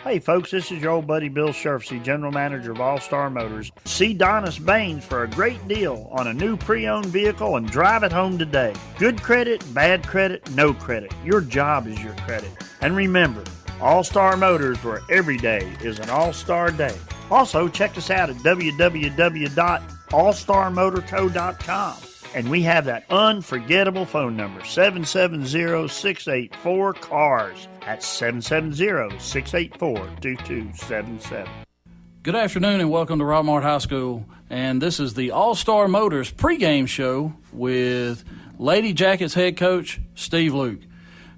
Hey folks, this is your old buddy Bill Sherfsey, General Manager of All Star Motors. See Donis Baines for a great deal on a new pre-owned vehicle and drive it home today. Good credit, bad credit, no credit. Your job is your credit. And remember, All Star Motors, where every day is an all-star day. Also, check us out at www.allstarmotorco.com. And we have that unforgettable phone number, 770-684-CARS. That's 770-684-2277. Good afternoon and welcome to Rockmart High School. And this is the All-Star Motors pregame show with Lady Jackets head coach Steve Luke.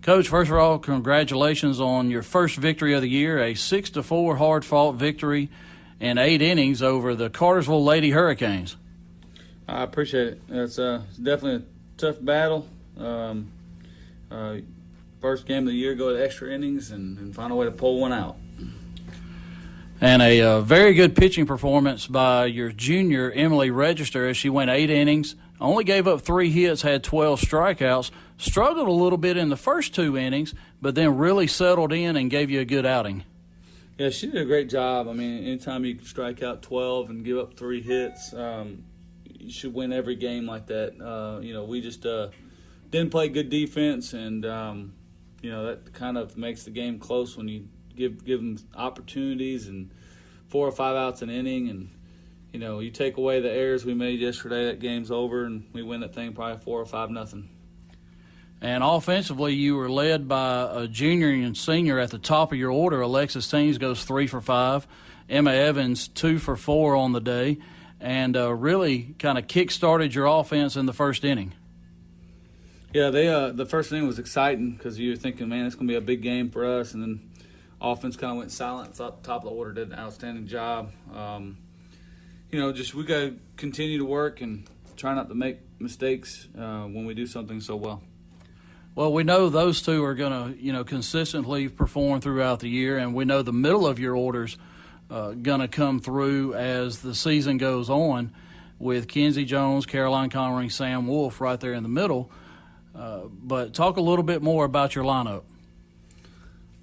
Coach, first of all, congratulations on your first victory of the year, a 6-4 hard-fought victory in 8 innings over the Cartersville Lady Hurricanes. I appreciate it. It's definitely a tough battle. First game of the year, go to extra innings and find a way to pull one out. And a very good pitching performance by your junior, Emily Register, as she went 8 innings, only gave up 3 hits, had 12 strikeouts, struggled a little bit in the first 2 innings, but then really settled in and gave you a good outing. Yeah, she did a great job. I mean, anytime you strike out 12 and give up 3 hits, you should win every game like that. We just didn't play good defense, and that kind of makes the game close when you give them opportunities and 4 or 5 outs an inning, and you take away the errors we made yesterday, that game's over, and we win that thing probably 4 or 5-0. And offensively, you were led by a junior and senior at the top of your order. Alexis Teens goes 3 for 5. Emma Evans 2 for 4 on the day. And really kind of kick-started your offense in the first inning. Yeah, the first inning was exciting because you were thinking, man, it's going to be a big game for us. And then offense kind of went silent. Thought the top of the order did an outstanding job. We got to continue to work and try not to make mistakes when we do something so well. Well, we know those two are going to, consistently perform throughout the year, and we know the middle of your orders going to come through as the season goes on with Kenzie Jones, Caroline Connery, Sam Wolf right there in the middle. But talk a little bit more about your lineup.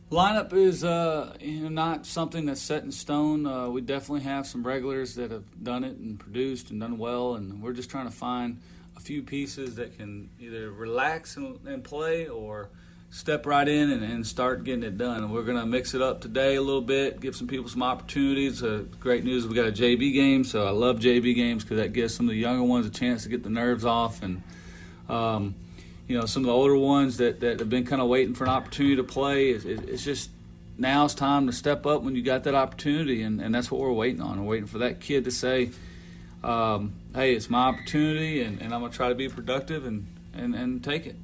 Lineup is not something that's set in stone. We definitely have some regulars that have done it and produced and done well, and we're just trying to find a few pieces that can either relax and play or step right in and start getting it done. And we're going to mix it up today a little bit, give some people some opportunities. Great news, we got a JV game, so I love JV games because that gives some of the younger ones a chance to get the nerves off. And, some of the older ones that have been kind of waiting for an opportunity to play, it's just now it's time to step up when you got that opportunity, and that's what we're waiting on. We're waiting for that kid to say, hey, it's my opportunity, and I'm going to try to be productive and take it.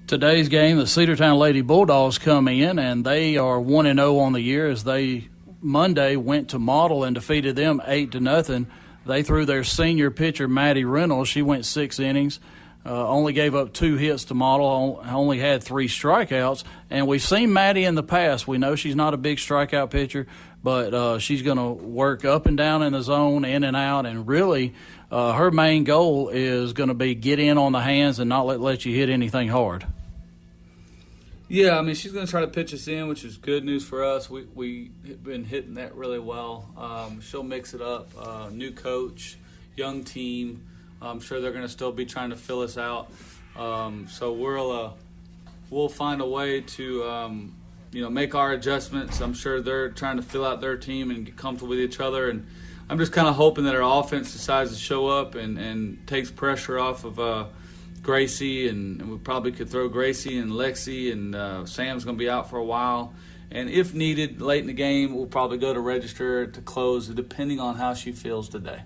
Today's game, the Cedartown Lady Bulldogs come in, and they are 1-0 on the year as they Monday went to Model and defeated them 8-0. They threw their senior pitcher, Maddie Reynolds. She went 6 innings, only gave up 2 hits to Model, only had 3 strikeouts. And we've seen Maddie in the past. We know she's not a big strikeout pitcher, but she's going to work up and down in the zone, in and out, and really her main goal is going to be get in on the hands and not let you hit anything hard. Yeah, I mean, she's going to try to pitch us in, which is good news for us. We've been hitting that really well. She'll mix it up. New coach, young team. I'm sure they're going to still be trying to fill us out. So we'll find a way to make our adjustments. I'm sure they're trying to fill out their team and get comfortable with each other. And I'm just kind of hoping that our offense decides to show up and takes pressure off of Gracie, and we probably could throw Gracie and Lexi, and Sam's going to be out for a while. And if needed, late in the game, we'll probably go to Register to close, depending on how she feels today.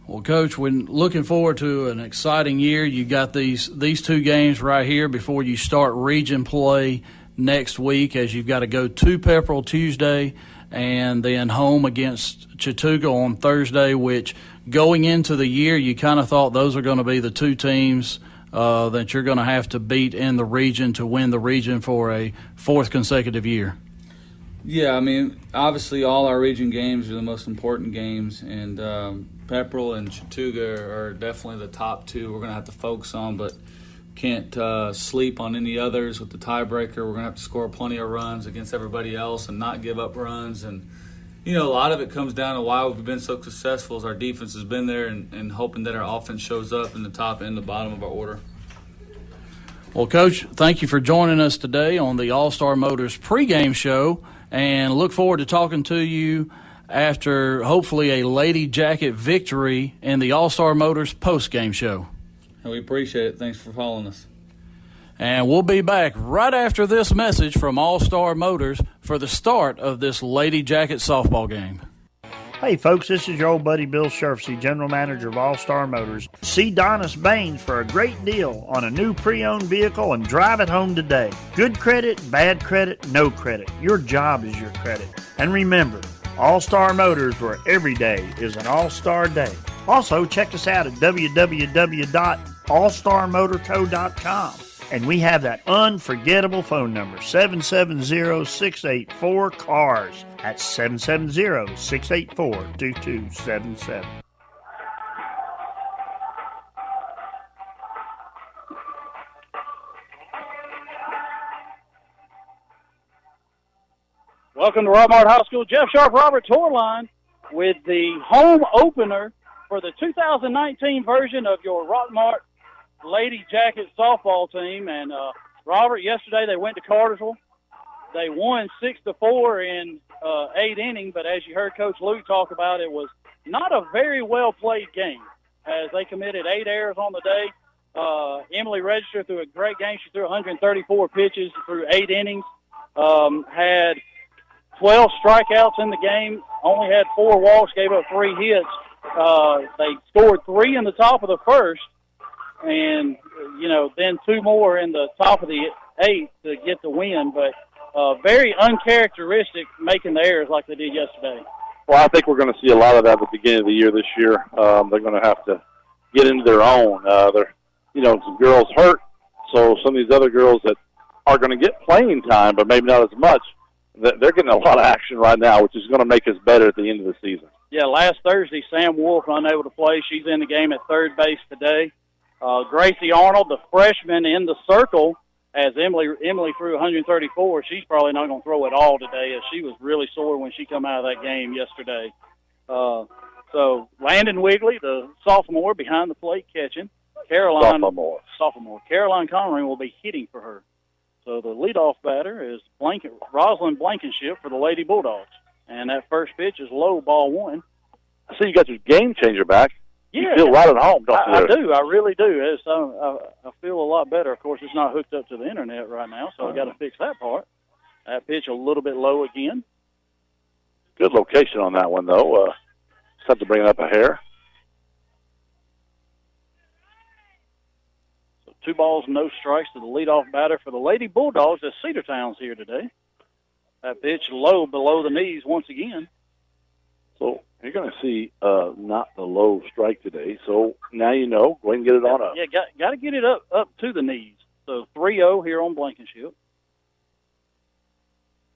Well, Coach, we're looking forward to an exciting year. You got these 2 games right here before you start region play next week, as you've got to go to Pepperell Tuesday and then home against Chattooga on Thursday, which going into the year you kind of thought those are going to be the 2 teams that you're going to have to beat in the region to win the region for a 4th consecutive year. Yeah, I mean, obviously all our region games are the most important games, and Pepperell and Chattooga are definitely the top 2 we're going to have to focus on. But can't sleep on any others with the tiebreaker. We're going to have to score plenty of runs against everybody else and not give up runs. And, a lot of it comes down to why we've been so successful is our defense has been there and hoping that our offense shows up in the top and the bottom of our order. Well, Coach, thank you for joining us today on the All-Star Motors pregame show, and look forward to talking to you after hopefully a Lady Jacket victory in the All-Star Motors postgame show. And we appreciate it. Thanks for following us. And we'll be back right after this message from All-Star Motors for the start of this Lady Jacket softball game. Hey folks, this is your old buddy Bill Shurfsey, General Manager of All-Star Motors. See Donis Baines for a great deal on a new pre-owned vehicle and drive it home today. Good credit, bad credit, no credit. Your job is your credit. And remember, All-Star Motors, where every day is an all-star day. Also, check us out at www.allstarmotorco.com. And we have that unforgettable phone number, 770-684-CARS. That's 770-684-2277. Welcome to Rockmart High School. Jeff Sharp, Robert Torline with the home opener for the 2019 version of your Rockmart Lady Jacket softball team. And Robert, yesterday they went to Cartersville. They won 6-4 in 8 innings, but as you heard Coach Lou talk about, it was not a very well played game as they committed 8 errors on the day. Emily Register threw a great game. She threw 134 pitches through 8 innings, had 12 strikeouts in the game, only had 4 walks, gave up 3 hits. They scored 3 in the top of the first, and, then 2 more in the top of the 8th to get the win. But very uncharacteristic making the errors like they did yesterday. Well, I think we're going to see a lot of that at the beginning of the year this year. They're going to have to get into their own. Some girls hurt, so some of these other girls that are going to get playing time, but maybe not as much, they're getting a lot of action right now, which is going to make us better at the end of the season. Yeah, last Thursday, Sam Wolf unable to play. She's in the game at third base today. Gracie Arnold, the freshman in the circle, as Emily threw 134. She's probably not going to throw it all today, as she was really sore when she come out of that game yesterday. So Landon Wigley, the sophomore behind the plate catching. Sophomore. Caroline Connery will be hitting for her. So the leadoff batter is Rosalind Blankenship for the Lady Bulldogs. And that first pitch is low, ball 1. I see you got your game changer back. Yeah. You feel right at home, don't you? I do. I really do. I feel a lot better. Of course, it's not hooked up to the internet right now, so I got to fix that part. That pitch a little bit low again. Good location on that one, though. Just have to bring it up a hair. So 2 balls, no strikes to the leadoff batter for the Lady Bulldogs as Cedartown's here today. That pitch low below the knees once again. So you're going to see not the low strike today. So now you know. Go ahead and get it on up. Yeah, got to get it up to the knees. So 3-0 here on Blankenship.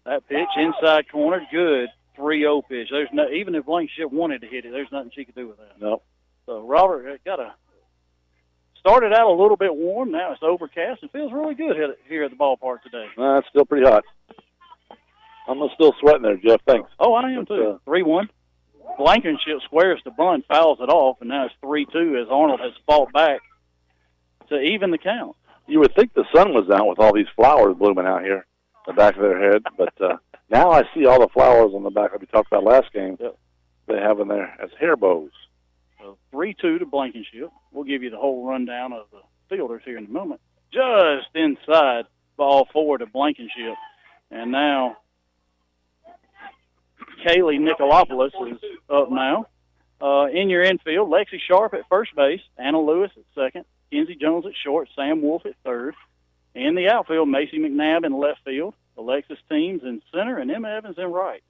That pitch inside corner, good 3-0 pitch. There's no, even if Blankenship wanted to hit it, there's nothing she could do with that. No. So Robert started out a little bit warm. Now it's overcast. It feels really good here at the ballpark today. It's still pretty hot. I'm still sweating there, Jeff. Thanks. Oh, I am too. 3-1. Blankenship squares the bunt, fouls it off, and now it's 3-2 as Arnold has fought back to even the count. You would think the sun was out with all these flowers blooming out here, the back of their head, but now I see all the flowers on the back that we talked about last game. Yep. They have in there as hair bows. So 3-2 to Blankenship. We'll give you the whole rundown of the fielders here in a moment. Just inside, ball 4 to Blankenship. And now Kaylee Nicolopoulos is up now. In your infield, Lexi Sharp at first base, Anna Lewis at second, Kenzie Jones at short, Sam Wolf at third. In the outfield, Macy McNabb in left field, Alexis Teams in center, and Emma Evans in right.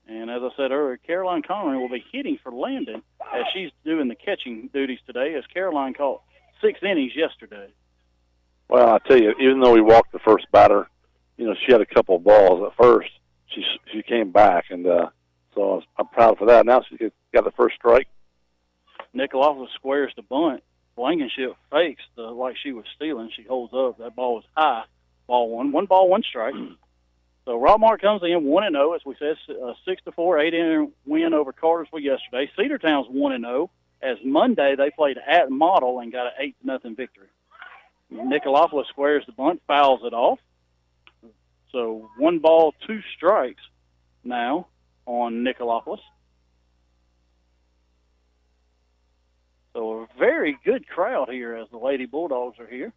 And as I said earlier, Caroline Connery will be hitting for Landon as she's doing the catching duties today, as Caroline caught 6 innings yesterday. Well, I tell you, even though we walked the first batter, she had a couple of balls at first. She came back, and so I'm proud for that. Now she got the first strike. Nicolopoulos squares the bunt Blankenship fakes like she was stealing. She holds up. That ball was high. Ball one. One ball, one strike. So Rockmart comes in 1-0, as we said, 6-4, 8-inning win over Cartersville yesterday. Cedartown's 1-0, as Monday they played at Model and got an 8-0 victory. Nicolopolis squares the bunt, fouls it off. So 1 ball, 2 strikes now on Nicolopolis. So a very good crowd here as the Lady Bulldogs are here.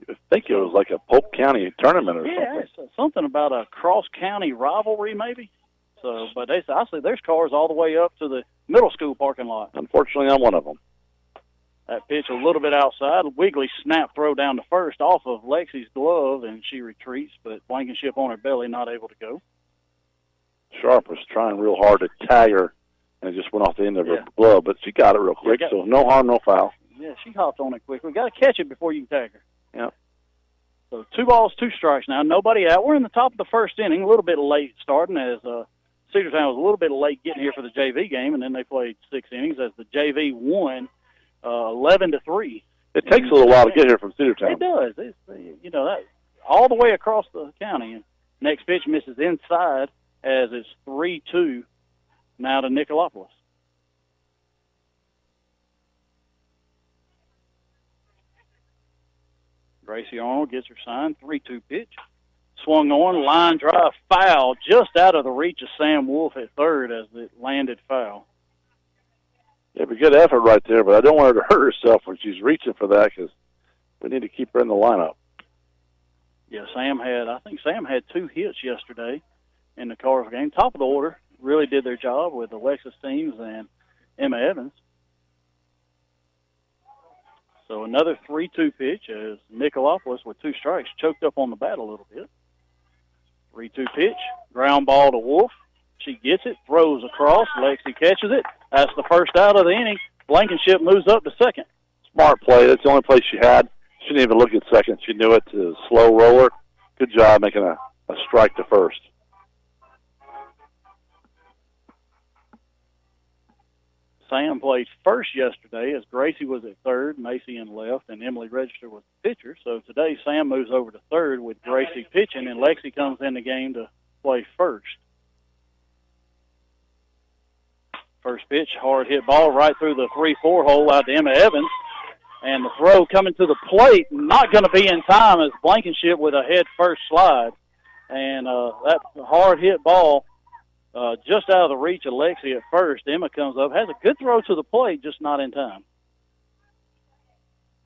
I think it was like a Polk County tournament or something. Yeah, it's something about a cross-county rivalry maybe. So, but I see there's cars all the way up to the middle school parking lot. Unfortunately, I'm one of them. That pitch a little bit outside. Wiggly snap throw down to first off of Lexi's glove, and she retreats, but Blankenship on her belly, not able to go. Sharp was trying real hard to tag her, and it just went off the end of her glove, but she got it real quick, so no harm, no foul. Yeah, she hopped on it quick. We got to catch it before you can tag her. Yeah. So 2 balls, 2 strikes now. Nobody out. We're in the top of the first inning, a little bit late starting as Cedartown was a little bit late getting here for the JV game, and then they played 6 innings as the JV won 11-3. It takes a little while to get here from Cedartown. It does. It's, that all the way across the county. And next pitch misses inside as it's 3-2 now to Nicolopolis. Gracie Arnold gets her sign, 3-2 pitch. Swung on, line drive, foul, just out of the reach of Sam Wolf at third as it landed foul. Yeah, but good effort right there, but I don't want her to hurt herself when she's reaching for that because we need to keep her in the lineup. Yeah, I think Sam had 2 hits yesterday in the Cartersville game. Top of the order, really did their job with Alexis Teams and Emma Evans. So another 3-2 pitch as Nicolopolis with 2 strikes choked up on the bat a little bit. 3-2 pitch, ground ball to Wolf. She gets it, throws across. Lexi catches it. That's the first out of the inning. Blankenship moves up to second. Smart play. That's the only play she had. She didn't even look at second. She knew it. To slow roller. Good job making a strike to first. Sam played first yesterday as Gracie was at third, Macy in left, and Emily Register was the pitcher. So today Sam moves over to third with Gracie pitching, and Lexi comes in the game to play first. First pitch, hard hit ball right through the 3-4 hole out to Emma Evans. And the throw coming to the plate, not going to be in time as Blankenship with a head first slide. And that hard hit ball just out of the reach of Lexi at first. Emma comes up, has a good throw to the plate, just not in time.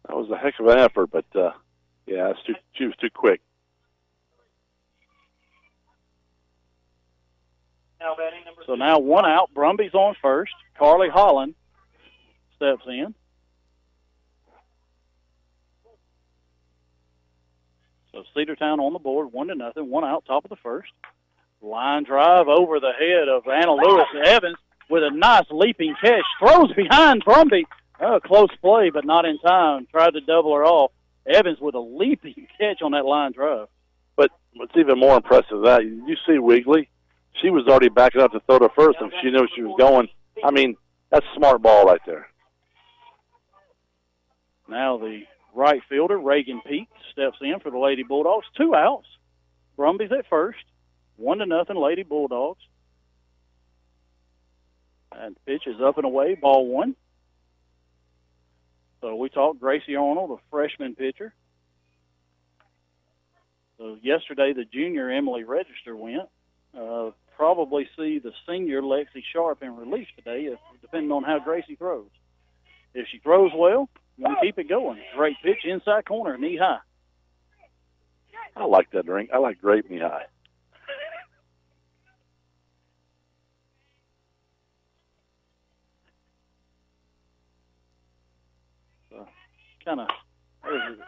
That was a heck of an effort, but, she was too quick. So now 1 out. Brumby's on first. Carly Holland steps in. So Cedartown on the board, 1-0, 1 out, top of the first. Line drive over the head of Anna Lewis. Evans with a nice leaping catch. Throws behind Brumby. Close play, but not in time. Tried to double her off. Evans with a leaping catch on that line drive. But what's even more impressive than that, you see Wiggly. She was already backing up to throw to first, and she knew she was going. I mean, that's a smart ball right there. Now the right fielder, Reagan Peak, steps in for the Lady Bulldogs. 2 outs. Brumby's at first. 1-0 Lady Bulldogs. And the pitch is up and away, ball 1. So we talked Gracie Arnold, a freshman pitcher. So yesterday the junior Emily Register went. Probably see the senior Lexi Sharp in relief today, depending on how Gracie throws. If she throws well, we'll keep it going. Great pitch, inside corner, knee high. I like that ring. I like great knee high. Kind of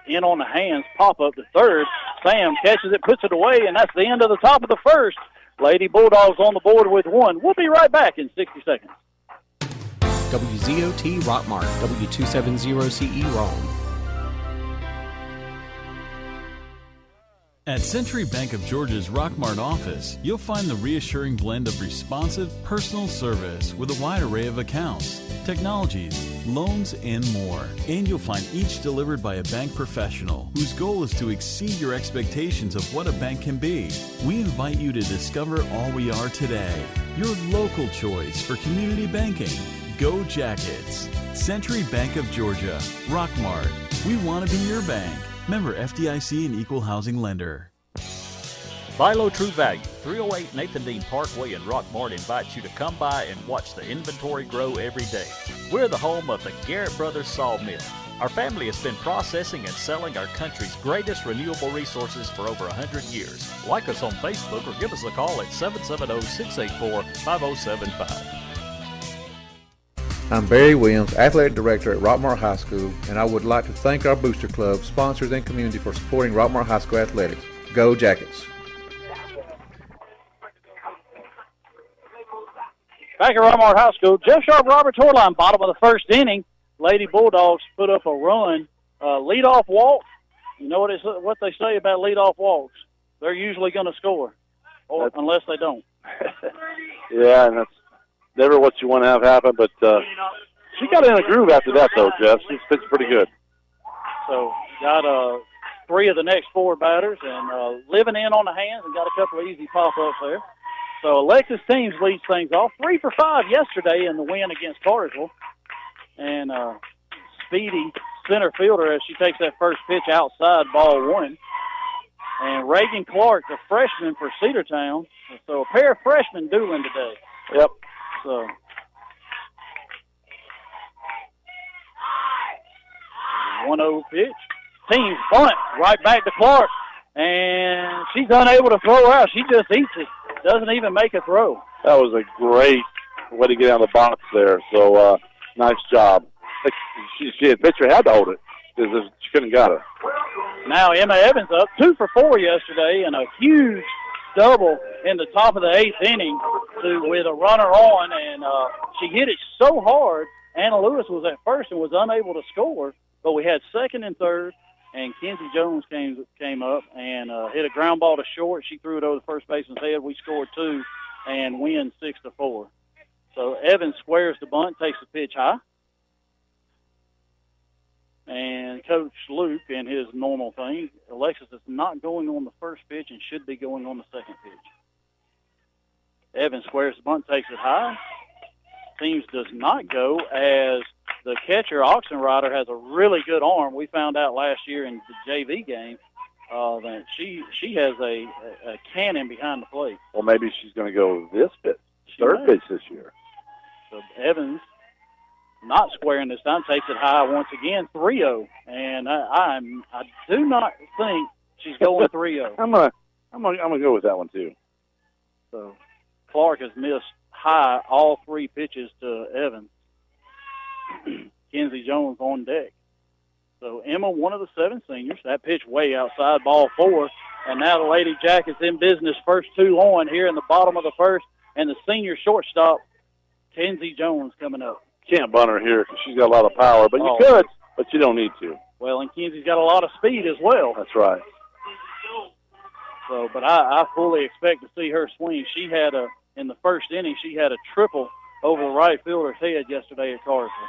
in on the hands, pop up to third. Sam catches it, puts it away, and that's the end of the top of the first. Lady Bulldogs on the board with 1. We'll be right back in 60 seconds. WZOT Rockmart, W270CE Rome. At Century Bank of Georgia's Rockmart office, you'll find the reassuring blend of responsive, personal service with a wide array of accounts, technologies, loans, and more. And you'll find each delivered by a bank professional whose goal is to exceed your expectations of what a bank can be. We invite you to discover all we are today. Your local choice for community banking. Go Jackets. Century Bank of Georgia, Rockmart. We want to be your bank. Member FDIC and Equal Housing Lender. Buy Low True Value, 308 Nathan Dean Parkway in Rockmart invites you to come by and watch the inventory grow every day. We're the home of the Garrett Brothers Sawmill. Our family has been processing and selling our country's greatest renewable resources for over 100 years. Like us on Facebook or give us a call at 770-684-5075. I'm Barry Williams, Athletic Director at Rockmart High School, and I would like to thank our Booster Club, sponsors, and community for supporting Rockmart High School athletics. Go Jackets! Back at Rockmart High School, Jeff Sharp, Robert Torline, bottom of the first inning. Lady Bulldogs put up a run. Leadoff walk. You know what they say about leadoff walks? They're usually going to score, unless they don't. Yeah, and that's never what you want to have happen, but she got in a groove after that, though, Jeff. She's pitched pretty good. So got 3 of the next 4 batters and living in on the hands and got a couple of easy pop-ups there. So Alexis Teams leads things off. 3 for 5 yesterday in the win against Cartersville. And speedy center fielder as she takes that first pitch outside, ball 1. And Reagan Clark, the freshman for Cedartown. So a pair of freshmen dueling today. Yep. So 1-0 pitch. Teams bunt right back to Clark. And she's unable to throw out. She just eats it. Doesn't even make a throw. That was a great way to get out of the box there. So, nice job. The pitcher had to hold it because she couldn't got it. Now Emma Evans up 2 for 4 yesterday and a huge double in the top of the 8th inning with a runner on, and she hit it so hard. Anna Lewis was at first and was unable to score, but we had second and third, and Kenzie Jones came up and hit a ground ball to short. She threw it over the first baseman's head. We scored 2 and win 6-4. So Evans squares the bunt, takes the pitch high. And Coach Luke, in his normal thing, Alexis is not going on the first pitch and should be going on the second pitch. Evans squares the bunt, takes it high. Teams does not go as the catcher, Oxenrider, has a really good arm. We found out last year in the JV game that she has a cannon behind the plate. Well, maybe she's going to go this pitch, third pitch this year. So Evans, not squaring this time, takes it high once again, 3-0. And I do not think she's going 3-0. I'm gonna go with that one too. So Clark has missed high all 3 pitches to Evans. Kenzie Jones on deck. So Emma, one of the 7 seniors, that pitch way outside, ball 4. And now the Lady Jackets in business, first 2 on here in the bottom of the first, and the senior shortstop, Kenzie Jones, coming up. Can't bunt her here because she's got a lot of power, but you could, but you don't need to. Well, and Kenzie's got a lot of speed as well. That's right. So, but I fully expect to see her swing. She had in the first inning, she had a triple over the right fielder's head yesterday at Cartersville.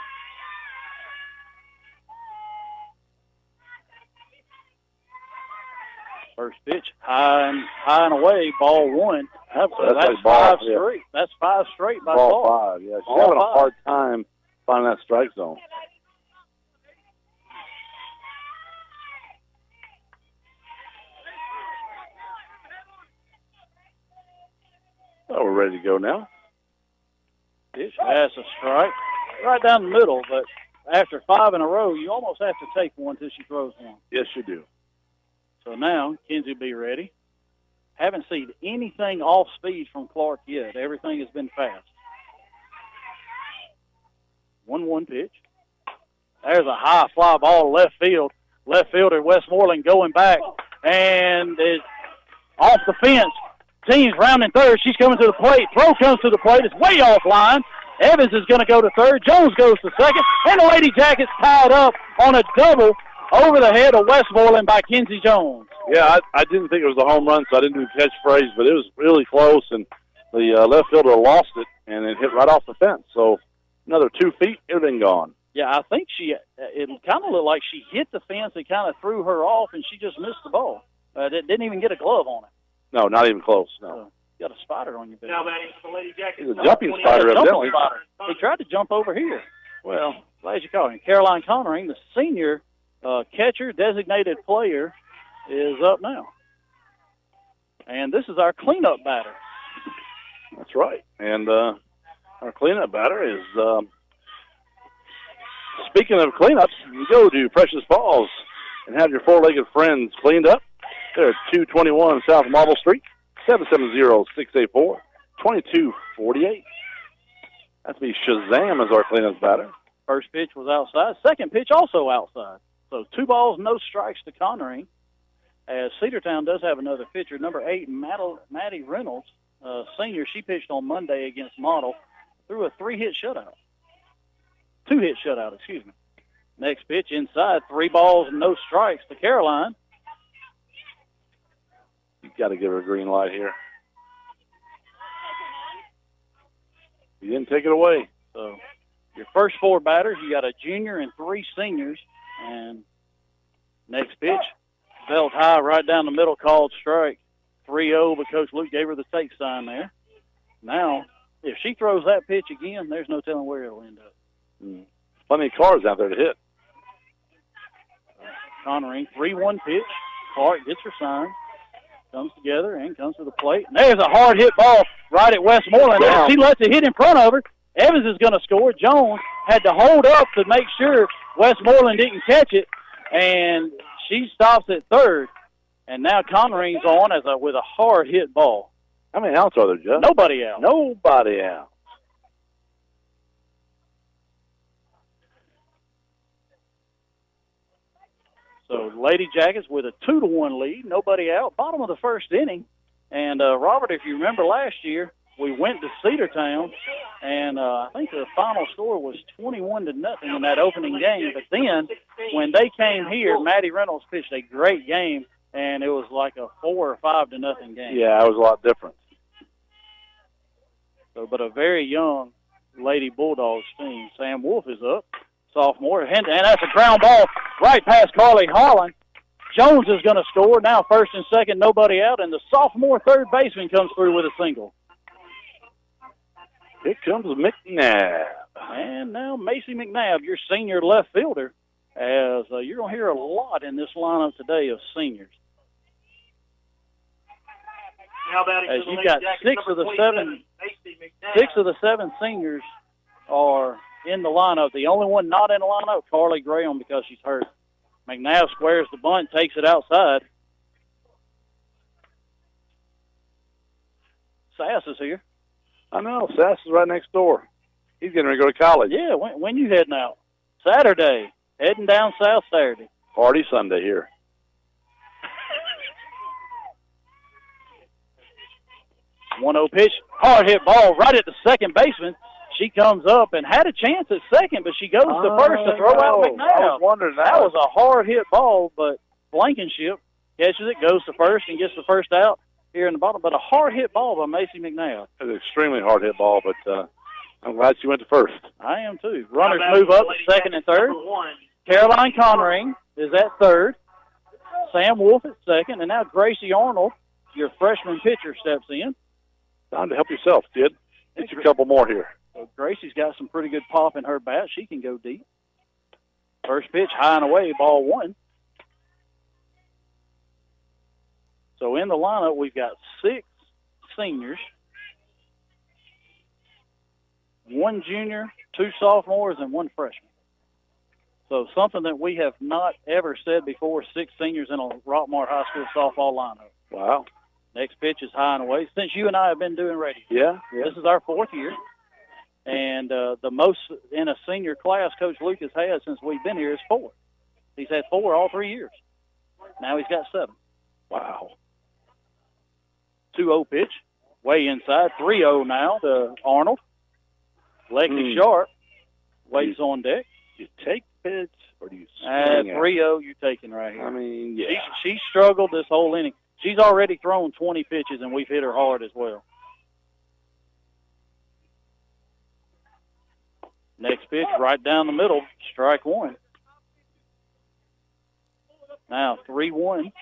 First pitch, high and away, ball 1. That's like 5 yeah. straight. That's 5 straight by ball Clark. 5. Yeah, she's having a hard time finding that strike zone. Oh, we're ready to go now. Pitch, that's a strike. Right down the middle, but after 5 in a row, you almost have to take one until she throws one. Yes, you do. So now, Kenzie will be ready. Haven't seen anything off speed from Clark yet. Everything has been fast. 1-1 pitch. There's a high fly ball to left field. Left fielder Westmoreland going back, and it's off the fence. Team's rounding third. She's coming to the plate. Throw comes to the plate. It's way offline. Evans is going to go to third. Jones goes to second. And the Lady Jackets tied up on a double over the head of Westmoreland by Kenzie Jones. Yeah, I didn't think it was a home run, so I didn't do catchphrase, but it was really close, and the left fielder lost it, and it hit right off the fence. So another 2 feet, it would have been gone. Yeah, I think it kind of looked like she hit the fence and kind of threw her off, and she just missed the ball. It didn't even get a glove on it. No, not even close, no. So you got a spider on your back. Now batting for the Lady Jackets. It's a jumping spider, evidently. He tried to jump over here. Well, glad you caught him. Caroline Connering, the senior catcher, designated player, is up now. And this is our cleanup batter. That's right. And our cleanup batter is, speaking of cleanups, you go to Precious Falls and have your four-legged friends cleaned up. They're at 221 South Marble Street, 770-684-2248. That's me. Shazam as our cleanup batter. First pitch was outside. Second pitch also outside. So 2 balls, no strikes to Connering. As Cedartown does have another pitcher, number 8, Maddie Reynolds, senior. She pitched on Monday against Model, threw a 2-hit shutout, excuse me. Next pitch inside, 3 balls, no strikes to Caroline. You've got to give her a green light here. You didn't take it away. So your first 4 batters, you got a junior and 3 seniors. And next pitch, belt high right down the middle, called strike. 3-0, but Coach Luke gave her the take sign there. Now, if she throws that pitch again, there's no telling where it'll end up. Plenty of cars out there to hit. Connering, 3-1 pitch. Clark gets her sign. Comes together and comes to the plate. And there's a hard hit ball right at Westmoreland. She lets it hit in front of her. Evans is going to score. Jones had to hold up to make sure Westmoreland didn't catch it, and she stops at third. And now Connering's on with a hard hit ball. How many outs are there, Jeff? Nobody out. Nobody out. So Lady Jackets with a 2-1 lead, nobody out, bottom of the first inning. And Robert, if you remember last year, we went to Cedartown, and I think the final score was 21-0 in that opening game. But then when they came here, Maddie Reynolds pitched a great game, and it was like a 4 or 5-0 game. Yeah, it was a lot different. So, but a very young Lady Bulldogs team. Sam Wolf is up, sophomore, and that's a ground ball right past Carly Holland. Jones is going to score. Now first and second, nobody out, and the sophomore third baseman comes through with a single. Here comes McNabb. And now Macy McNabb, your senior left fielder, as you're going to hear a lot in this lineup today of seniors. As you've got 6 of the 7 seniors are in the lineup. The only one not in the lineup, Carly Graham, because she's hurt. McNabb squares the bunt, takes it outside. Sass is here. I know. Sass is right next door. He's getting ready to go to college. Yeah, when you heading out? Saturday. Heading down south Saturday. Party Sunday here. 1-0 pitch. Hard hit ball right at the second baseman. She comes up and had a chance at second, but she goes to first to throw out McNabb. I was wondering that was a hard hit ball, but Blankenship catches it, goes to first, and gets the first out here in the bottom. But a hard hit ball by Macy McNabb. It was an extremely hard hit ball, but I'm glad she went to first. I am too. Runners move up to second and third. Caroline Connering is at third. Sam Wolf at second, and now Gracie Arnold, your freshman pitcher, steps in. Time to help yourself, kid. Get you a couple more here. So Gracie's got some pretty good pop in her bat. She can go deep. First pitch, high and away, ball 1. So in the lineup, we've got 6 seniors, 1 junior, 2 sophomores, and 1 freshman. So something that we have not ever said before, 6 seniors in a Rockmart High School softball lineup. Wow. Next pitch is high and away. Since you and I have been doing radio. Yeah. This is our 4th year. And the most in a senior class Coach Luke has had since we've been here is 4. He's had 4 all 3 years. Now he's got 7. Wow. 2-0 pitch. Way inside. 3-0 now to Arnold. Lexi Sharp waits on deck. You take pitch, or do you swing it? 3-0 you're taking right here. I mean, yeah. She struggled this whole inning. She's already thrown 20 pitches, and we've hit her hard as well. Next pitch, right down the middle, strike one. Now 3-1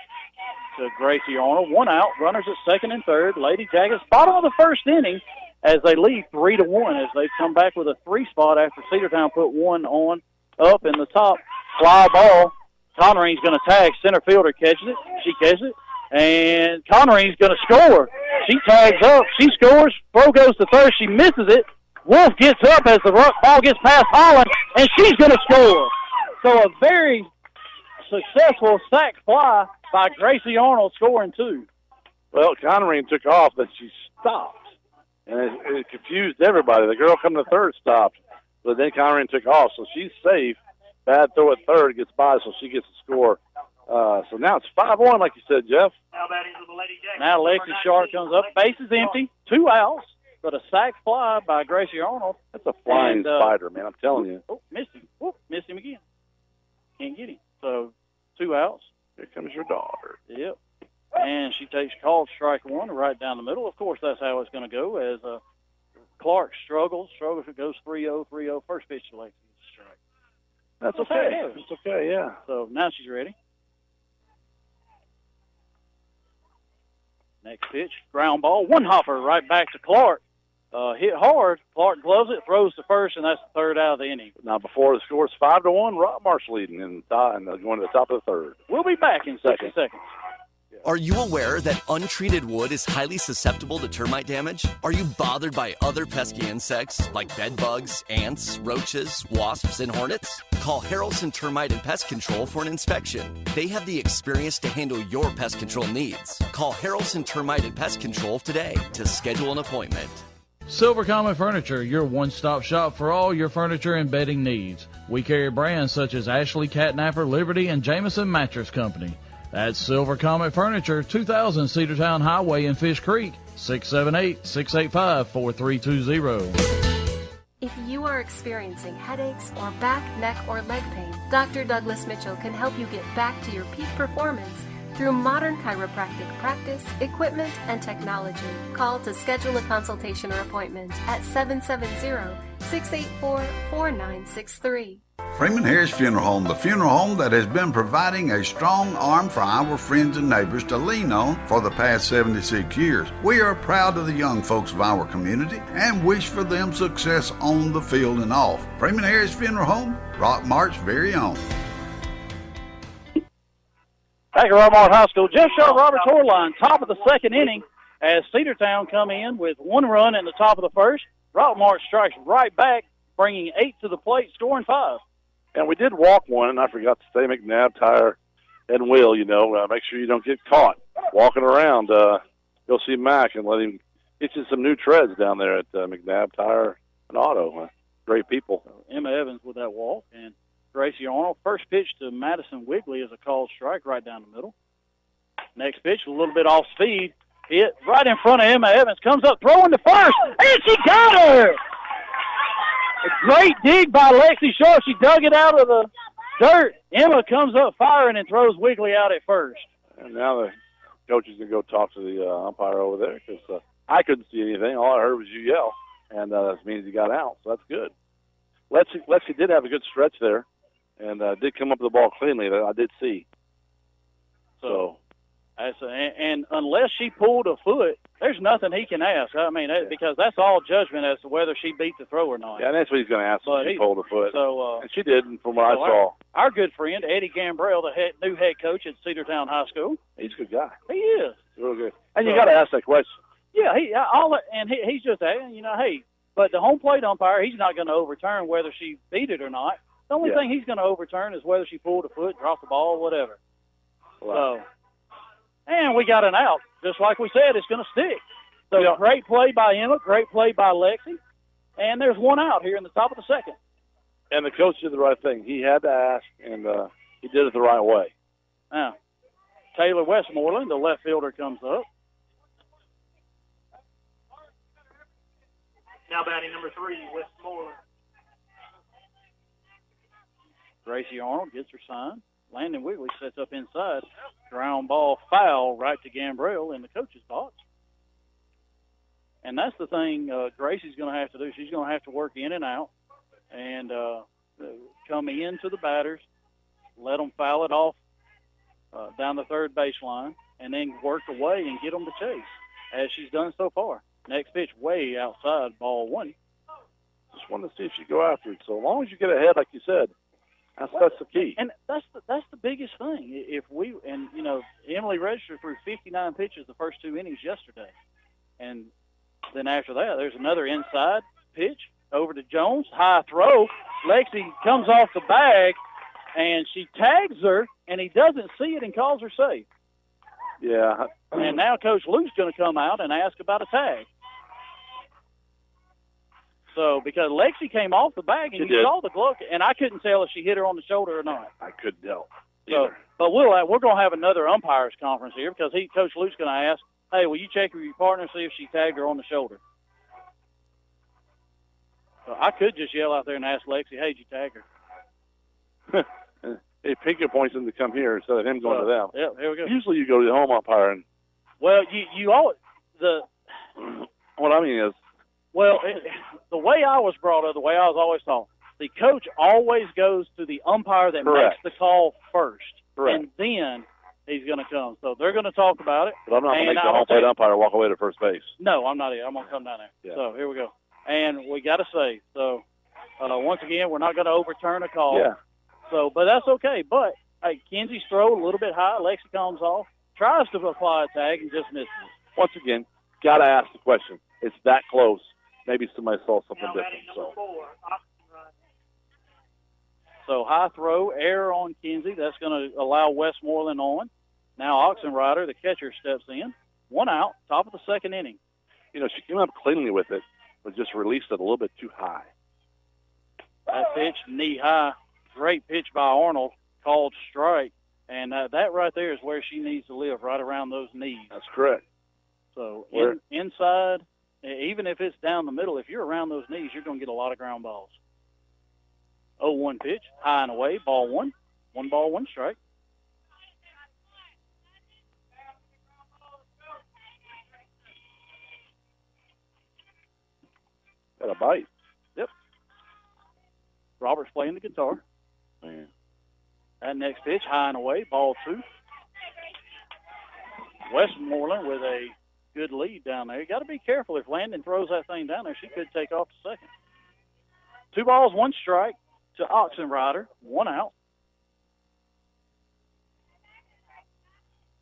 to Gracie Arnold. One out, runners at second and third. Lady Jackets, bottom of the first inning as they lead 3-1 as they come back with a 3 spot after Cedartown put one on up in the top. Fly ball. Connery's going to tag. Center fielder catches it. She catches it. And Connery's going to score. She tags up. She scores. Throw goes to third. She misses it. Wolf gets up as the ball gets past Holland, and she's going to score. So a very successful sac fly by Gracie Arnold, scoring 2. Well, Connery took off, but she stopped. And it confused everybody. The girl coming to third stopped, but then Connery took off, so she's safe. Bad throw at third, gets by, so she gets the score. So now it's 5-1, like you said, Jeff. Now Lexi Sharp comes up. Base is empty. 2 outs, but a sac fly by Gracie Arnold. That's a flying spider, man, I'm telling you. Oh, missed him. Oh, missed him again. Can't get him. So 2 outs. Here comes your daughter. Yep. And she takes called strike one right down the middle. Of course, that's how it's going to go as Clark struggles. It goes 3-0, 3-0. First pitch to Lexi, strike. That's okay. It's okay, yeah. So now she's ready. Next pitch, ground ball, one hopper right back to Clark. Hit hard. Clark gloves it, throws to first, and that's the third out of the inning. Now, before the score is 5-1, Rockmart's leading and going to the top of the third. We'll be back in 60 seconds. Are you aware that untreated wood is highly susceptible to termite damage? Are you bothered by other pesky insects like bed bugs, ants, roaches, wasps, and hornets? Call Harrelson Termite and Pest Control for an inspection. They have the experience to handle your pest control needs. Call Harrelson Termite and Pest Control today to schedule an appointment. Silver Comet Furniture, your one-stop shop for all your furniture and bedding needs. We carry brands such as Ashley, Catnapper, Liberty, and Jameson Mattress Company. That's Silver Comet Furniture, 2000 Cedartown Highway in Fish Creek, 678-685-4320. If you are experiencing headaches or back, neck, or leg pain, Dr. Douglas Mitchell can help you get back to your peak performance through modern chiropractic practice, equipment, and technology. Call to schedule a consultation or appointment at 770-684-4963. Freeman Harris Funeral Home, the funeral home that has been providing a strong arm for our friends and neighbors to lean on for the past 76 years. We are proud of the young folks of our community and wish for them success on the field and off. Freeman Harris Funeral Home, Rockmart's very own. Back at Rockmart High School, Jeff Shaw, Robert Torline, top of the second inning as Cedartown come in with 1 run in the top of the first. Rockmart strikes right back, bringing 8 to the plate, scoring 5. And we did walk one, and I forgot to say McNabb, Tyre, and Will, make sure you don't get caught walking around. Go see Mac and let him get you some new treads down there at McNabb, Tyre, and Auto. Great people. Emma Evans with that walk, and Gracie Arnold. First pitch to Madison Wigley is a called strike right down the middle. Next pitch, a little bit off speed. Hit right in front of Emma Evans. Comes up, throwing to first, and she got her! A great dig by Lexi Sharp. She dug it out of the dirt. Emma comes up firing and throws Wigley out at first. And now the coach is going to go talk to the umpire over there because I couldn't see anything. All I heard was you yell, and that means he got out, so that's good. Lexi did have a good stretch there and did come up with the ball cleanly that I did see. So and unless she pulled a foot, there's nothing he can ask. I mean, because that's all judgment as to whether she beat the throw or not. Yeah, and that's what he's going to ask if she pulled a foot. So, and she did, from what I saw. Our good friend, Eddie Gambrell, the new head coach at Cedartown High School. He's a good guy. He is. He's real good. And you got to ask that question. Yeah, he's just saying, hey, but the home plate umpire, he's not going to overturn whether she beat it or not. The only thing he's going to overturn is whether she pulled a foot, dropped the ball, whatever. Wow. So, and we got an out. Just like we said, it's going to stick. So great play by Emma, great play by Lexi, and there's one out here in the top of the second. And the coach did the right thing. He had to ask, and he did it the right way. Now, Taylor Westmoreland, the left fielder, comes up. Now batting number 3, Westmoreland. Gracie Arnold gets her sign. Landon Wigley sets up inside. Ground ball foul right to Gambrell in the coach's box. And that's the thing Gracie's going to have to do. She's going to have to work in and out and come into the batters, let them foul it off down the third baseline, and then work away and get them to chase, as she's done so far. Next pitch way outside, ball one. Just wanted to see if she go after it. So as long as you get ahead, like you said, that's the key. And that's the biggest thing. If we Emily registered through 59 pitches the first 2 innings yesterday, and then after that, there's another inside pitch over to Jones, high throw. Lexi comes off the bag, and she tags her, and he doesn't see it and calls her safe. Yeah. And now Coach Luke's going to come out and ask about a tag. So, because Lexi came off the bag, and you saw the glove, and I couldn't tell if she hit her on the shoulder or not. I couldn't tell. So, but we're going to have another umpires conference here because Coach Luke's going to ask, hey, will you check with your partner, see if she tagged her on the shoulder? So I could just yell out there and ask Lexi, hey, did you tag her? Hey, Pinker points him to come here instead of him going to them. Yeah, here we go. Usually you go to the home umpire. And well, you all what I mean is, well, the way I was brought up, the way I was always taught, the coach always goes to the umpire that Correct. makes the call first. Correct. And then he's going to come. So they're going to talk about it. But I'm not going to make the home plate umpire walk away to first base. No, I'm not. I'm going to come down there. Yeah. So here we go. And we got to say, so once again, we're not going to overturn a call. Yeah. So, but that's okay. But, hey, Kenzie's throw a little bit high. Lexi comes off, tries to apply a tag, and just misses it. Once again, got to ask the question. It's that close. Maybe somebody saw something different. So high throw, error on Kenzie. That's going to allow Westmoreland on. Now Oxenrider, the catcher, steps in. 1 out, top of the second inning. You know, she came up cleanly with it, but just released it a little bit too high. That pitch, knee high. Great pitch by Arnold, called strike. And that right there is where she needs to live, right around those knees. That's correct. So inside, even if it's down the middle, if you're around those knees, you're going to get a lot of ground balls. 0-1 pitch, high and away, ball one. 1 ball, 1 strike. Got a bite. Yep. Robert's playing the guitar. Man. That next pitch, high and away, ball 2. Westmoreland with a good lead down there. You got to be careful. If Landon throws that thing down there, she could take off to second. 2 balls, 1 strike to Oxenrider. 1 out.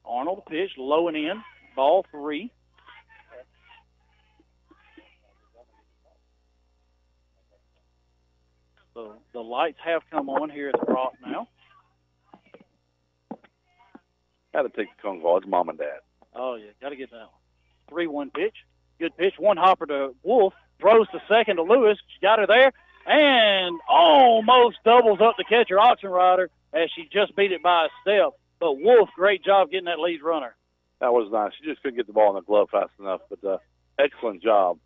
Arnold pitch, low and in. Ball 3. So the lights have come on here at the Rock now. Got to take the phone call. It's mom and dad. Oh, yeah, got to get that one. 3-1 pitch. Good pitch. 1 hopper to Wolf. Throws to second to Lewis. She got her there. And almost doubles up the catcher, Oxenrider, as she just beat it by a step. But Wolf, great job getting that lead runner. That was nice. She just couldn't get the ball in the glove fast enough, but excellent job.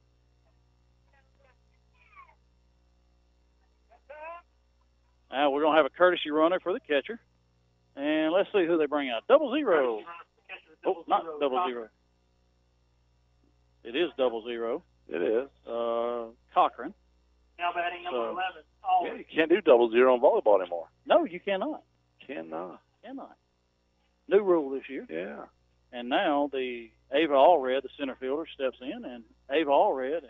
Now we're going to have a courtesy runner for the catcher. And let's see who they bring out. 0-0. Oh, not 0-0. It is 0-0. It is. Cochran. Now batting number 11. Yeah, you can't do 0-0 in volleyball anymore. No, you cannot. Cannot. New rule this year. Yeah. And now the Ava Allred, the center fielder, steps in. And Ava Allred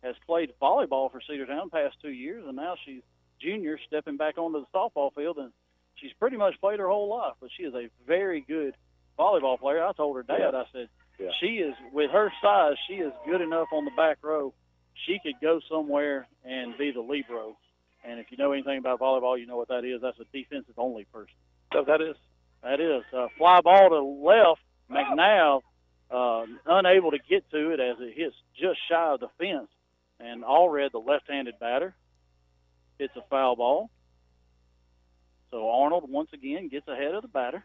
has played volleyball for Cedartown the past 2 years, and now she's junior stepping back onto the softball field. And she's pretty much played her whole life, but she is a very good volleyball player. I told her dad, I said, she is, with her size, she is good enough on the back row. She could go somewhere and be the libero. And if you know anything about volleyball, you know what that is. That's a defensive-only person. So that is? That is. Fly ball to left. McNabb unable to get to it as it hits just shy of the fence. And Allred, the left-handed batter, hits a foul ball. So Arnold, once again, gets ahead of the batter.